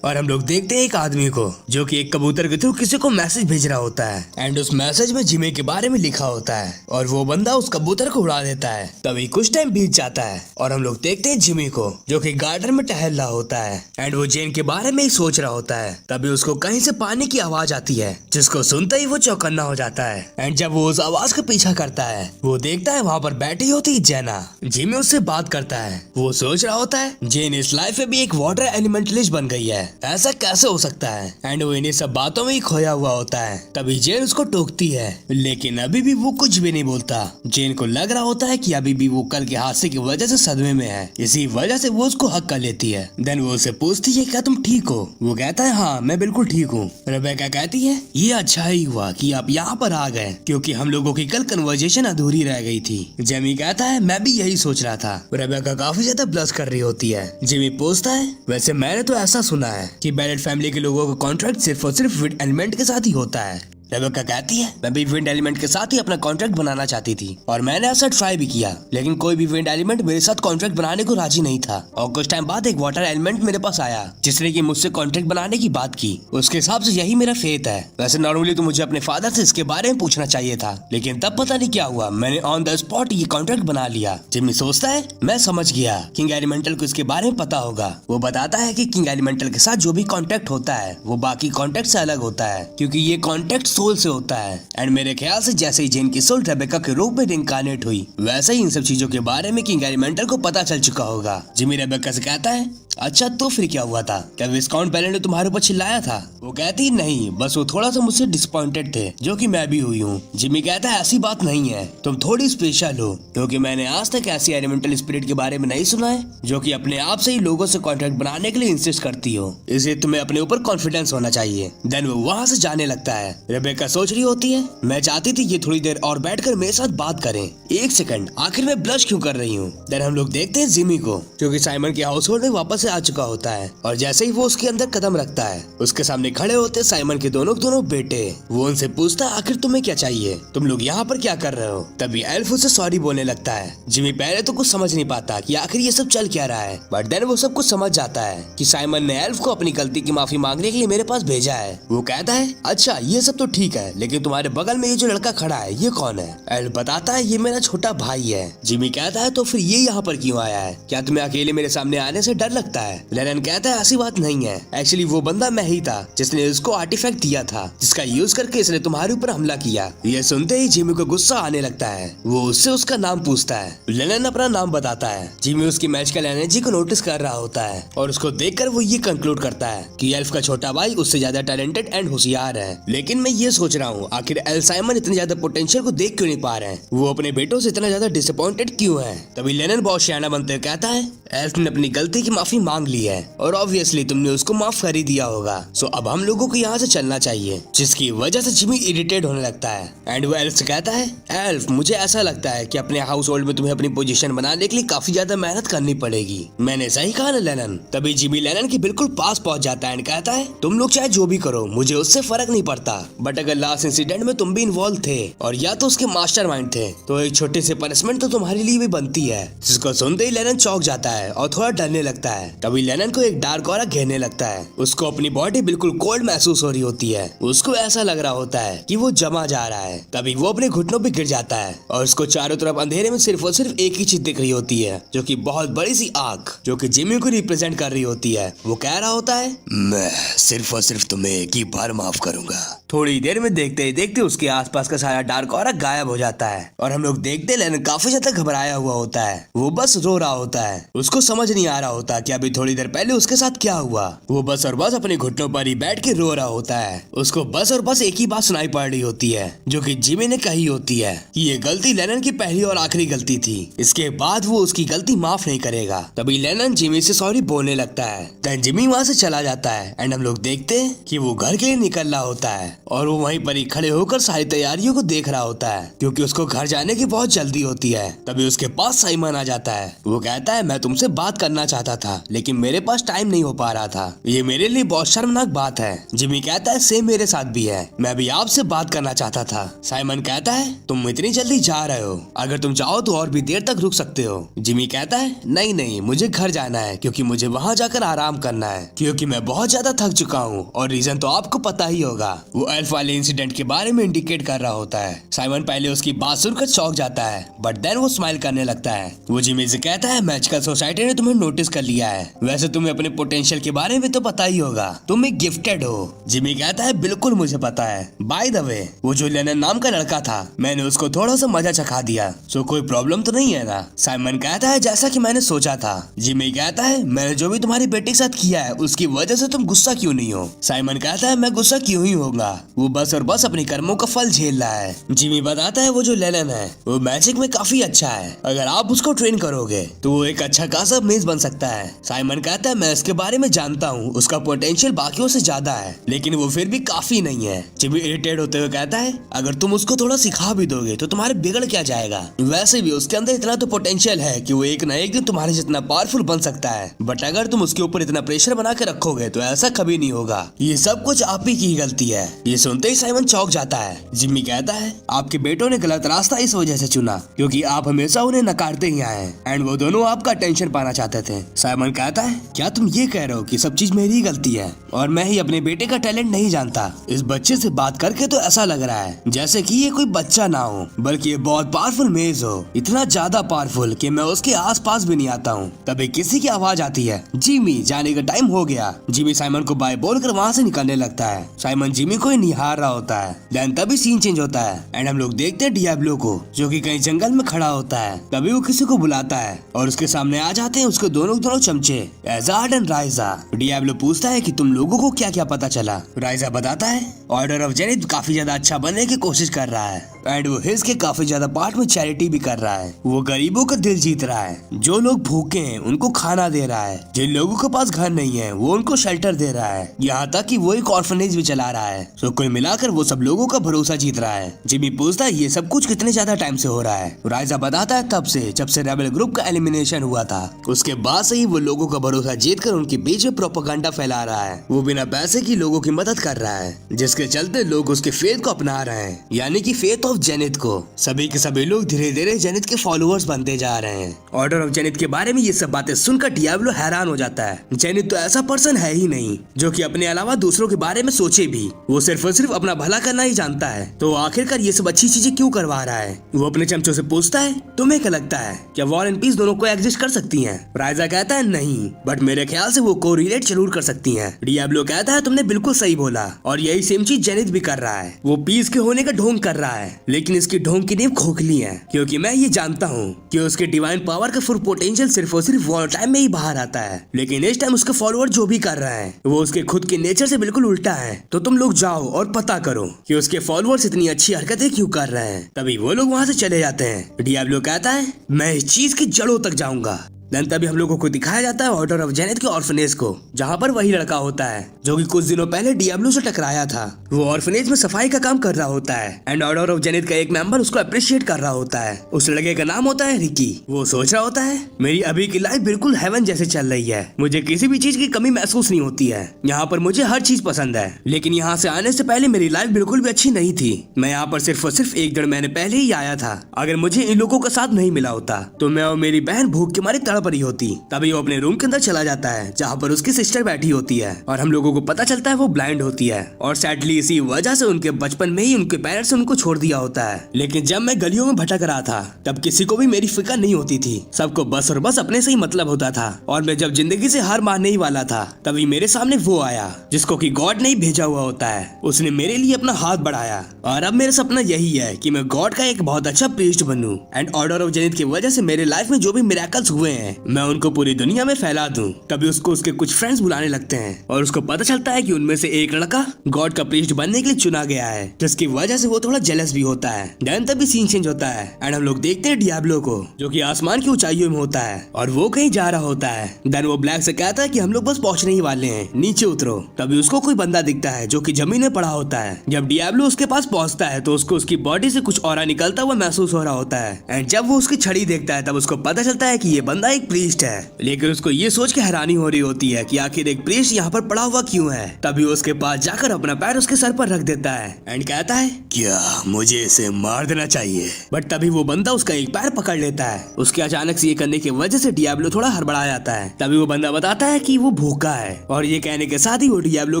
और हम लोग देखते हैं एक आदमी को जो कि एक कबूतर के थ्रू किसी को मैसेज भेज रहा होता है एंड उस मैसेज में जिमी के बारे में लिखा होता है और वो बंदा उस कबूतर को उड़ा देता है। तभी कुछ टाइम बीत जाता है और हम लोग देखते हैं जिमी को जो कि गार्डन में टहल रहा होता है एंड वो जेन के बारे में ही सोच रहा होता है। तभी उसको कहीं से पानी की आवाज आती है जिसको सुनते ही वो चौकन्ना हो जाता है एंड जब वो उस आवाज का पीछा करता है वो देखता है वहाँ पर बैठी होती जेना। जिमी उससे बात करता है। वो सोच रहा होता है जेन इस लाइफ में भी एक वाटर एलिमेंटलिस्ट बन गई है, ऐसा कैसे हो सकता है? एंड वो इन्हीं सब बातों में ही खोया हुआ होता है। तभी जेन उसको टोकती है लेकिन अभी भी वो कुछ भी नहीं बोलता। जेन को लग रहा होता है कि अभी भी वो कल के हादसे की वजह से सदमे में है, इसी वजह से वो उसको हक कर लेती है। देन वो उसे पूछती है, क्या तुम ठीक हो? वो कहता है, हाँ मैं बिल्कुल ठीक हूँ। रेबेका कहती है, ये अच्छा ही हुआ कि आप यहाँ पर आ गए क्योंकि हम लोगों की कल कन्वर्सेशन अधूरी रह गई थी। जेमी कहता है, मैं भी यही सोच रहा था। रेबेका काफी ज्यादा ब्लश कर रही होती है। जेमी पूछता है, वैसे मैंने तो ऐसा सुना है कि बेलेट फैमिली के लोगों का कॉन्ट्रैक्ट सिर्फ और सिर्फ विद एलिमेंट के साथ ही होता है। रेबेका कहती है, मैं भी विंड एलिमेंट के साथ ही अपना कॉन्ट्रैक्ट बनाना चाहती थी और मैंने ऐसा ट्राई भी किया, लेकिन कोई भी विंड एलिमेंट मेरे साथ कॉन्ट्रैक्ट बनाने को राजी नहीं था। और कुछ टाइम बाद एक वाटर एलिमेंट मेरे पास आया जिसने कि मुझसे कॉन्ट्रैक्ट बनाने की बात की। उसके हिसाब से यही मेरा फेथ है। वैसे नॉर्मली तो मुझे अपने फादर से इसके बारे में पूछना चाहिए था, लेकिन तब पता नहीं क्या हुआ, मैंने ऑन द स्पॉट ये कॉन्ट्रैक्ट बना लिया। जिमी सोचता है, मैं समझ गया, किंग एलिमेंटल को इसके बारे में पता होगा। वो बताता है कि किंग एलिमेंटल के साथ जो भी कॉन्ट्रैक्ट होता है वो बाकी कॉन्ट्रैक्ट से अलग होता है क्योंकि ये कॉन्ट्रैक्ट सोल से होता है। एंड मेरे ख्याल से जैसे ही जेन की सोल रेबेका के रूप में रिंकार्नेट हुई वैसे ही इन सब चीजों के बारे में किंग एलिमेंटल को पता चल चुका होगा। जिमी रेबेका से कहता है, अच्छा तो फिर क्या हुआ था? क्या विस्काउंट पैलेट ने तुम्हारे ऊपर चिल्लाया था? वो कहती नहीं, बस वो थोड़ा सा मुझसे डिसअपॉइंटेड थे, जो कि मैं भी हुई हूँ। जिमी कहता है, ऐसी बात नहीं है, तुम थोड़ी स्पेशल हो क्योंकि मैंने आज तक ऐसी एलिमेंटल स्पिरिट के बारे में नहीं सुना है जो कि अपने आप से ही लोगों से कॉन्ट्रैक्ट बनाने के लिए इंसिस्ट करती हो, इसलिए तुम्हें अपने ऊपर कॉन्फिडेंस होना चाहिए। देन वो वहाँ से जाने लगता है। रेबेका समय का सोच रही होती है। मैं चाहती थी ये थोड़ी देर और बैठकर मेरे साथ बात करें। एक सेकंड, आखिर मैं ब्लश क्यों कर रही हूँ? देन हम लोग देखते हैं जिमी को, जो कि साइमन के हाउस होल्ड में वापस से आ चुका होता है। और जैसे ही वो उसके अंदर कदम रखता है, उसके सामने खड़े होते साइमन के दोनों बेटे। वो उनसे पूछता है, आखिर तुम्हें क्या चाहिए? तुम लोग यहाँ पर क्या कर रहे हो? तभी एल्फ उसे सॉरी बोलने लगता है। जिमी पहले तो कुछ समझ नहीं पाता कि आखिर ये सब चल क्या रहा है, बट देन वो सब कुछ समझ जाता है कि साइमन ने एल्फ को अपनी गलती की माफी मांगने के लिए मेरे पास भेजा है। वो कहता है, अच्छा ये सब तो ठीक है, लेकिन तुम्हारे बगल में ये जो लड़का खड़ा है ये कौन है? एल्फ बताता है, ये मेरा छोटा भाई है। जिमी कहता है, तो फिर ये यहाँ पर क्यों आया है? क्या तुम्हें अकेले मेरे सामने आने से डर लगता है? लेनन कहता है, ऐसी बात नहीं है, एक्चुअली वो बंदा मैं ही था जिसने इसको आर्टिफैक्ट दिया था, जिसका यूज करके इसने तुम्हारे ऊपर हमला किया। ये सुनते ही जिमी को गुस्सा आने लगता है। वो उससे उसका नाम पूछता है। लेनन अपना नाम बताता है। जिमी उसकी मैजिकल एनर्जी को नोटिस कर रहा होता है और उसको देखकर वो ये कंक्लूड करता है कि एल्फ का छोटा भाई उससे ज्यादा टैलेंटेड एंड होशियार है। लेकिन मैं ये सोच रहा हूँ, आखिर एल साइमन इतने ज्यादा पोटेंशियल को देख क्यों नहीं पा रहे हैं? वो अपने बेटों से इतना ज्यादा डिसअपॉइंटेड क्यों है? तभी लेनन बहुत सियाना बनते हुए कहता है, एल्फ ने अपनी गलती की माफी मांग ली है और ऑब्वियसली तुमने उसको माफ कर ही दिया होगा। सो अब हम लोगों को यहाँ से चलना चाहिए। जिसकी वजह से जिमी इरिटेट होने लगता है एंड वो एल्फ से कहता है, एल्फ मुझे ऐसा लगता है कि अपने हाउस होल्ड में तुम्हें अपनी पोजीशन बनाने के लिए काफी ज्यादा मेहनत करनी पड़ेगी। मैंने सही कहा ना लेनन? तभी जिमी लेनन के बिल्कुल पास पहुंच जाता है एंड कहता है, तुम लोग चाहे जो भी करो मुझे उससे फर्क नहीं पड़ता, बट अगर लास्ट इंसिडेंट में तुम भी इन्वॉल्व थे और या तो उसके मास्टरमाइंड थे, तो एक छोटी सी पनिशमेंट तो तुम्हारे लिए भी बनती है। जिसको सुनते ही लेनन चौंक जाता है और थोड़ा डरने लगता है। तभी लेनन को एक डार्क ऑरा घेरने लगता है। उसको अपनी बॉडी बिल्कुल कोल्ड महसूस हो रही होती है। उसको ऐसा लग रहा होता है कि वो जमा जा रहा है। तभी वो अपने घुटनों पे गिर जाता है और उसको चारों तरफ अंधेरे में सिर्फ और सिर्फ एक ही चीज दिख रही होती है, जो कि बहुत बड़ी सी आग, जो कि जिमी को रिप्रेजेंट कर रही होती है। वो कह रहा होता है, मैं सिर्फ और सिर्फ तुम्हें एक ही बार माफ करूंगा। थोड़ी देर में देखते ही देखते उसके आसपास का सारा डार्क ऑरा गायब हो जाता है और हम लोग देखते लेनन काफी ज्यादा घबराया हुआ होता है। वो बस रो रहा होता है। उसको समझ नहीं आ रहा होता कि अभी थोड़ी देर पहले उसके साथ क्या हुआ। वो बस और बस अपने घुटनों पर ही बैठ के रो रहा होता है। उसको बस और बस एक ही बात सुनाई पड़ रही होती है, जो कि जिमी ने कही होती है कि ये गलती लेनन की पहली और आखिरी गलती थी। इसके बाद वो उसकी गलती माफ नहीं करेगा। तभी लेनन जिमी से सॉरी बोलने लगता है। देन जिमी वहाँ से चला जाता है एंड हम लोग देखते हैं कि वो घर के लिए निकल रहा होता है और वो वहीं पर ही खड़े होकर सारी तैयारियों को देख रहा होता है, क्योंकि उसको घर जाने की बहुत जल्दी होती है। तभी उसके पास साइमन आ जाता है। वो कहता है, मैं तुमसे बात करना चाहता था लेकिन मेरे पास टाइम नहीं हो पा रहा था। ये मेरे लिए बहुत शर्मनाक बात है। जिमी कहता है, सेम मेरे साथ भी है, मैं भी आपसे बात करना चाहता था। साइमन कहता है, तुम इतनी जल्दी जा रहे हो, अगर तुम चाहो तो और भी देर तक रुक सकते हो। जिमी कहता है, नहीं नहीं, मुझे घर जाना है क्योंकि मुझे वहाँ जाकर आराम करना है, क्योंकि मैं बहुत ज्यादा थक चुका हूँ और रीजन तो आपको पता ही होगा। वो एल्फ वाले इंसिडेंट के बारे में इंडिकेट कर रहा होता है। साइमन पहले उसकी बात सुनकर चौंक जाता है, बट देन वो स्माइल करने लगता है। वो जिमी से कहता है, मैजिकल सोसाइटी ने तुम्हें नोटिस कर लिया है, वैसे तुम्हें अपने पोटेंशियल के बारे में तो पता ही होगा, तुम एक गिफ्टेड हो। जिमी कहता है, बिल्कुल मुझे पता है। बाय द वे, वो जो लेनन नाम का लड़का था, मैंने उसको थोड़ा सा मजा चखा दिया, सो कोई प्रॉब्लम तो नहीं है ना? साइमन कहता है, जैसा कि मैंने सोचा था। जिमी कहता है, मैंने जो भी तुम्हारी बेटी के साथ किया है उसकी वजह से तुम गुस्सा क्यों नहीं हो? साइमन कहता है, मैं गुस्सा क्यों ही होगा, वो बस और बस अपने कर्मों का फल झेल रहा है। जिमी बताता है, वो जो लेनन है वो मैजिक में काफी अच्छा है, अगर आप उसको ट्रेन करोगे तो वो एक अच्छा खासा मेज बन सकता है। साइमन कहता है, मैं इसके बारे में जानता हूँ, उसका पोटेंशियल बाकियों से ज्यादा है, लेकिन वो फिर भी काफी नहीं है। जिमी इरिटेट होते हुए कहता है, अगर तुम उसको थोड़ा सिखा भी दोगे तो तुम्हारे बिगड़ क्या जाएगा? वैसे भी उसके अंदर इतना तो पोटेंशियल है कि वो एक न एक दिन तुम्हारे जितना पावरफुल बन सकता है, बट अगर तुम उसके ऊपर इतना प्रेशर बना के रखोगे तो ऐसा कभी नहीं होगा। ये सब कुछ आप ही की गलती है। ये सुनते ही साइमन चौंक जाता है। जिमी कहता है, आपके बेटों ने गलत रास्ता इस वजह से चुना क्योंकि आप हमेशा उन्हें नकारते ही आए एंड वो दोनों आपका अटेंशन पाना चाहते थे। साइमन कहता है, क्या तुम ये कह रहे हो कि सब चीज मेरी ही गलती है और मैं ही अपने बेटे का टैलेंट नहीं जानता? इस बच्चे से बात करके तो ऐसा लग रहा है जैसे कि ये कोई बच्चा ना हो, बल्कि ये बहुत पावरफुल मेज हो, इतना ज्यादा पावरफुल कि मैं उसके आसपास भी नहीं आता हूँ। तभी किसी की आवाज आती है, जिमी जाने का टाइम हो गया। जिमी साइमन को बाय बोलकर वहाँ से निकलने लगता है। साइमन जिमी को ही निहार रहा होता है। देन तभी सीन चेंज होता है एंड हम लोग देखते हैं डियाब्लो को, जो कि कहीं जंगल में खड़ा होता है। तभी वो किसी को बुलाता है और उसके सामने आ जाते हैं उसके दोनों चमचे, एजार्ड एंड राइजा। डियाब्लो पूछता है कि तुम लोगों को क्या क्या पता चला? राइजा बताता है, ऑर्डर ऑफ जेनिथ काफी ज्यादा अच्छा बनने की कोशिश कर रहा है एंड वो हिल्स के काफी ज्यादा पार्ट में चैरिटी भी कर रहा है। वो गरीबों का दिल जीत रहा है, जो लोग भूखे हैं उनको खाना दे रहा है, जिन लोगों के पास घर नहीं है वो उनको शेल्टर दे रहा है, यहाँ तक कि वो एक ऑर्फनेज भी चला रहा है। तो कुल मिलाकर वो सब लोगों का भरोसा जीत रहा है। जिमी पूछता है ये सब कुछ कितने ज्यादा टाइम से हो रहा है। राइजा बताता है तब से जब से रेबल ग्रुप का एलिमिनेशन हुआ था, उसके बाद से ही वो लोगों का भरोसा जीतकर उनके बीच में प्रोपेगेंडा फैला रहा है। वो बिना पैसे की लोगों की मदद कर रहा है, जिसके चलते लोग उसके फेथ को अपना रहे हैं, यानी कि फेथ ऑफ जेनिथ को। सभी के सभी लोग धीरे धीरे जेनिथ के फॉलोअर्स बनते जा रहे हैं। ऑर्डर ऑफ जेनिथ के बारे में ये सब बातें सुनकर डियाब्लो हैरान हो जाता है। जेनिथ तो ऐसा पर्सन है ही नहीं जो कि अपने अलावा दूसरों के बारे में सोचे भी। वो सिर्फ और सिर्फ अपना भला करना ही जानता है, तो आखिरकार ये सब अच्छी चीजें क्यों करवा रहा है। वो अपने चमचों से पूछता है तुम्हें क्या लगता है क्या वॉर एंड पीस दोनों को एग्जिस्ट कर सकती हैं? राइजा कहता है नहीं, बट मेरे ख्याल से वो कोरिलेट जरूर कर सकती हैं। डियाब्लो कहता है तुमने बिल्कुल सही बोला, और यही सेम चीज जेनिथ भी कर रहा है। वो पीस के होने का ढोंग कर रहा है, लेकिन इसकी ढोंग की नींव खोखली है, क्योंकि मैं ये जानता हूँ कि उसके डिवाइन पावर का फुल पोटेंशियल सिर्फ और सिर्फ वॉर टाइम में ही बाहर आता है। लेकिन इस टाइम उसके फॉलोअर जो भी कर रहे हैं वो उसके खुद के नेचर से बिल्कुल उल्टा है। तो तुम लोग जाओ और पता करो कि उसके फॉलोअर्स इतनी अच्छी हरकतें क्यों कर रहे हैं। तभी वो लोग वहाँ से चले जाते हैं। डियाब्लो कहता है मैं इस चीज की जड़ों तक जाऊंगा। देन तभी हम लोगों को दिखाया जाता है ऑर्डर ऑफ जेनिथ के ऑर्फनेज को, जहाँ पर वही लड़का होता है जो कि कुछ दिनों पहले डियाब्लो से टकराया था। वो ऑर्फनेज में सफाई का काम कर रहा होता है, एंड ऑर्डर ऑफ जेनिथ का एक मेंबर उसको अप्रिशिएट कर रहा होता है। उस लड़के का नाम होता है रिकी। वो सोच रहा होता है मेरी अभी की लाइफ बिल्कुल हेवन जैसे चल रही है, मुझे किसी भी चीज की कमी महसूस नहीं होती है, यहाँ पर मुझे हर चीज पसंद है। लेकिन यहाँ से आने से पहले मेरी लाइफ बिल्कुल भी अच्छी नहीं थी। मैं यहाँ पर सिर्फ और सिर्फ 1 महीने पहले ही आया था। अगर मुझे इन लोगों का साथ नहीं मिला होता तो मैं और मेरी बहन भूख के मारे तड़प रही होती। तभी वो अपने रूम के अंदर चला जाता है जहाँ पर उसकी सिस्टर बैठी होती है, और हम लोगों को पता चलता है वो ब्लाइंड होती है, और सैडली इसी वजह से उनके बचपन में ही उनके पेरेंट्स उनको छोड़ दिया होता है। लेकिन जब मैं गलियों में भटक रहा था तब किसी को भी मेरी फिक्र नहीं होती थी, सबको बस और बस अपने से ही मतलब होता था। और मैं जब जिंदगी से हार मानने ही वाला था तभी मेरे सामने वो आया जिसको कि गॉड ने ही भेजा हुआ होता है। उसने मेरे लिए अपना हाथ बढ़ाया, और अब मेरा सपना यही है कि मैं गॉड का एक बहुत अच्छा प्रीस्ट बनूं, एंड ऑर्डर ऑफ जेनिथ की वजह से मेरे लाइफ में जो भी मिरेकल्स हुए हैं मैं उनको पूरी दुनिया में फैला दूं। तभी उसको उसके कुछ फ्रेंड्स बुलाने लगते हैं, और उसको पता चलता है कि उनमें से एक लड़का गॉड का प्रीस्ट बनने के लिए चुना गया है, जिसकी वजह से वो थोड़ा जेलस भी होता है। देन तभी सीन चेंज होता है, एंड हम लोग देखते हैं डियाब्लो को जो कि आसमान की ऊंचाइयों में होता है, और वो कहीं जा रहा होता है। देन वो ब्लैक से कहता है कि हम लोग बस पहुंचने ही वाले हैं, नीचे उतरो। तभी उसको कोई बंदा दिखता है जो कि जमीन में पड़ा होता है। जब डियाब्लो उसके पास पहुंचता है तो उसको उसकी बॉडी से कुछ ऑरा निकलता हुआ महसूस हो रहा होता है, एंड जब वो उसकी छड़ी देखता है तब उसको पता चलता है कि ये बंदा एक प्रीस्ट है। लेकिन उसको ये सोच के हैरानी हो रही होती है कि आखिर एक प्रीस्ट यहाँ पर पड़ा हुआ क्यों है। तभी वो उसके पास जाकर अपना पैर उसके सर पर रख देता है, एंड कहता है क्या मुझे इसे मार देना चाहिए? बट तभी वो बंदा उसका एक पैर पकड़ लेता है। उसके अचानक से ये करने की वजह से डियाब्लो थोड़ा हड़बड़ा जाता है। तभी वो बंदा बताता है कि वो भूखा है, और ये कहने के साथ ही वो डियाब्लो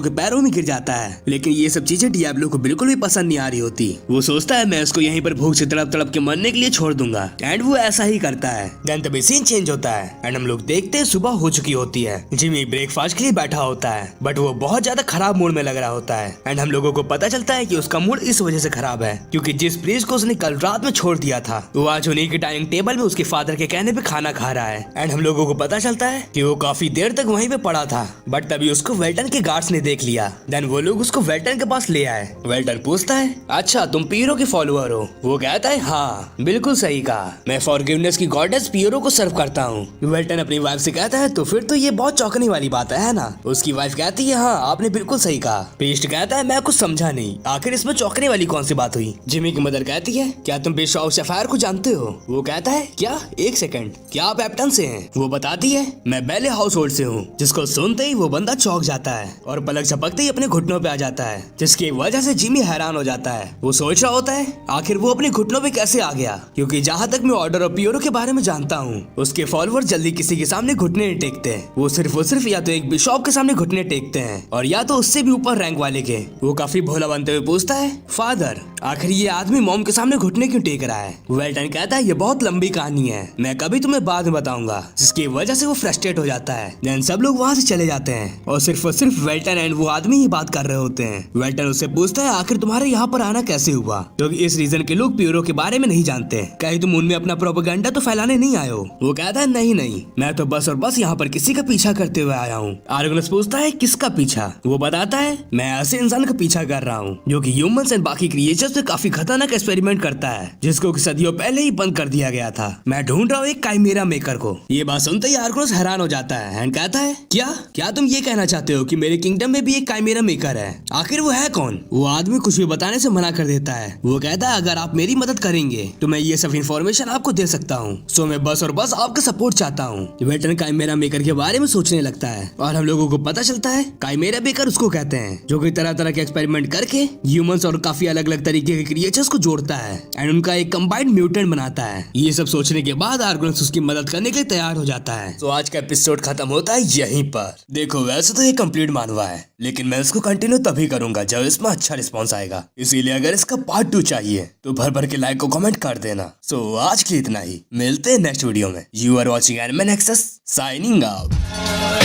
के पैरों में गिर जाता है। लेकिन ये सब चीजें डियाब्लो को बिल्कुल भी पसंद नहीं आ रही होती। वो सोचता है मैं इसको यहीं पर भूख से तड़प तड़प के मरने के लिए छोड़ दूंगा, एंड वो ऐसा ही करता है। देन तभी सीन चेंज होता है, एंड हम लोग देखते हैं सुबह हो चुकी होती है। जिमी ब्रेकफास्ट के लिए बैठा होता है, बट वो बहुत ज्यादा खराब मूड में लग रहा होता है, एंड हम लोगों को पता चलता है कि उसका मूड इस वजह से खराब है क्योंकि जिस प्रीस्ट को उसने कल रात में छोड़ दिया था वो आज उन्हीं के डाइनिंग टेबल में उसके फादर के कहने पे खाना खा रहा है। एंड हम लोगों को पता चलता है कि वो काफी देर तक वहीं पे पड़ा था, बट तभी उसको वेल्टन के गार्ड्स ने देख लिया। देन वो लोग उसको वेल्टन के पास ले आए। वेल्टन पूछता है अच्छा तुम पियरो के फॉलोअर हो? वो कहता है हाँ बिल्कुल सही कहा, मैं फॉरगिवनेस की गॉडेस पियरो को सर्व करता हूँ। वेल्टन अपनी वाइफ से कहता है तो फिर तो ये बहुत चौंकने वाली बात है ना? उसकी वाइफ कहती है हाँ आपने बिल्कुल सही कहा। प्रीस्ट कहता है मैं कुछ समझा नहीं, आखिर इसमें चौंकने वाली कौन सी बात हुई? जिमी की मदर कहती है क्या तुम बिशप सफायर को जानते हो? वो कहता है क्या? एक सेकंड, क्या आप एप्टन से हैं? वो बताती है मैं बेले हाउस होल्ड से हूँ। जिसको सुनते ही वो बंदा चौंक जाता है और पलक झपकते ही अपने घुटनों पे आ जाता है, जिसकी वजह से जिमी हैरान हो जाता है। वो सोच रहा होता है आखिर वो अपने घुटनों पे कैसे आ गया, क्योंकि जहाँ तक मैं ऑर्डर ऑफ पियरो के बारे में जानता हूँ उसके फॉलोअर जल्दी किसी के सामने घुटने नहीं टेकते। वो सिर्फ या तो एक बिशप के सामने घुटने टेकते हैं और या तो उससे भी ऊपर रैंक वाले के। वो काफी भोला बनते हुए पूछता है फादर आखिर ये आदमी मॉम के सामने घुटने क्यों टेक रहा है? वेल्टन कहता है ये बहुत लंबी कहानी है, मैं कभी तुम्हें बाद में बताऊंगा, जिसकी वजह से वो फ्रस्ट्रेट हो जाता है। देन सब लोग वहाँ से चले जाते हैं और सिर्फ वेल्टन एंड वो आदमी ही बात कर रहे होते हैं। वेल्टन उससे पूछता है आखिर तुम्हारे यहाँ पर आना कैसे हुआ, क्योंकि इस रीजन के लोग पियरो के बारे में नहीं जानते, कहीं तुम उनमें अपना प्रोपेगेंडा तो फैलाने नहीं आए हो? वो कहता है नहीं नहीं, मैं तो बस और बस यहाँ पर किसी का पीछा करते हुए आया हूँ। आर्गोनस पूछता है किसका पीछा? वो बताता है मैं ऐसे इंसान का पीछा कर रहा हूँ जो कि ह्यूमंस एंड बाकी क्रिएचर्स पे काफी खतरनाक एक्सपेरिमेंट करता है, जिसको कि सदियों पहले ही बंद कर दिया गया था। मैं ढूंढ रहा हूँ एक काइमेरा मेकर को। ये बात सुनते ही आर्गोनस हैरान हो जाता है एंड कहता है क्या तुम ये कहना चाहते हो कि मेरे किंगडम में भी एक काइमेरा मेकर है? आखिर वो है कौन? वो आदमी कुछ भी बताने से मना कर देता है। वो कहता है अगर आप मेरी मदद करेंगे तो मैं ये सब इन्फॉर्मेशन आपको दे सकता हूँ। सो मैं बस और बस आपका सपोर्ट चाहता हूँ। वेटन काइमेरा मेकर के बारे में सोचने लगता है और हम लोगों को पता चलता है काइमेरा मेकर उसको कहते हैं जो कि तरह तरह के एक्सपेरिमेंट करके ह्यूमंस और काफी अलग अलग तरीके के क्रिएचर्स को जोड़ता है एंड उनका एक कंबाइंड म्यूटेंट बनाता है। ये सब सोचने के बाद आर्गोनस उसकी मदद करने के लिए तैयार हो जाता है। तो आज का एपिसोड खत्म होता है यहीं पर। देखो वैसे तो ये कंप्लीट मानवा है, लेकिन मैं इसको कंटिन्यू तभी करूंगा जब इसमें अच्छा रिस्पॉन्स आएगा। इसीलिए अगर इसका पार्ट 2 चाहिए तो भर भर के लाइक को कमेंट कर देना। सो आज के लिए इतना ही, मिलते हैं नेक्स्ट वीडियो में। You are watching anime Nexus, signing out.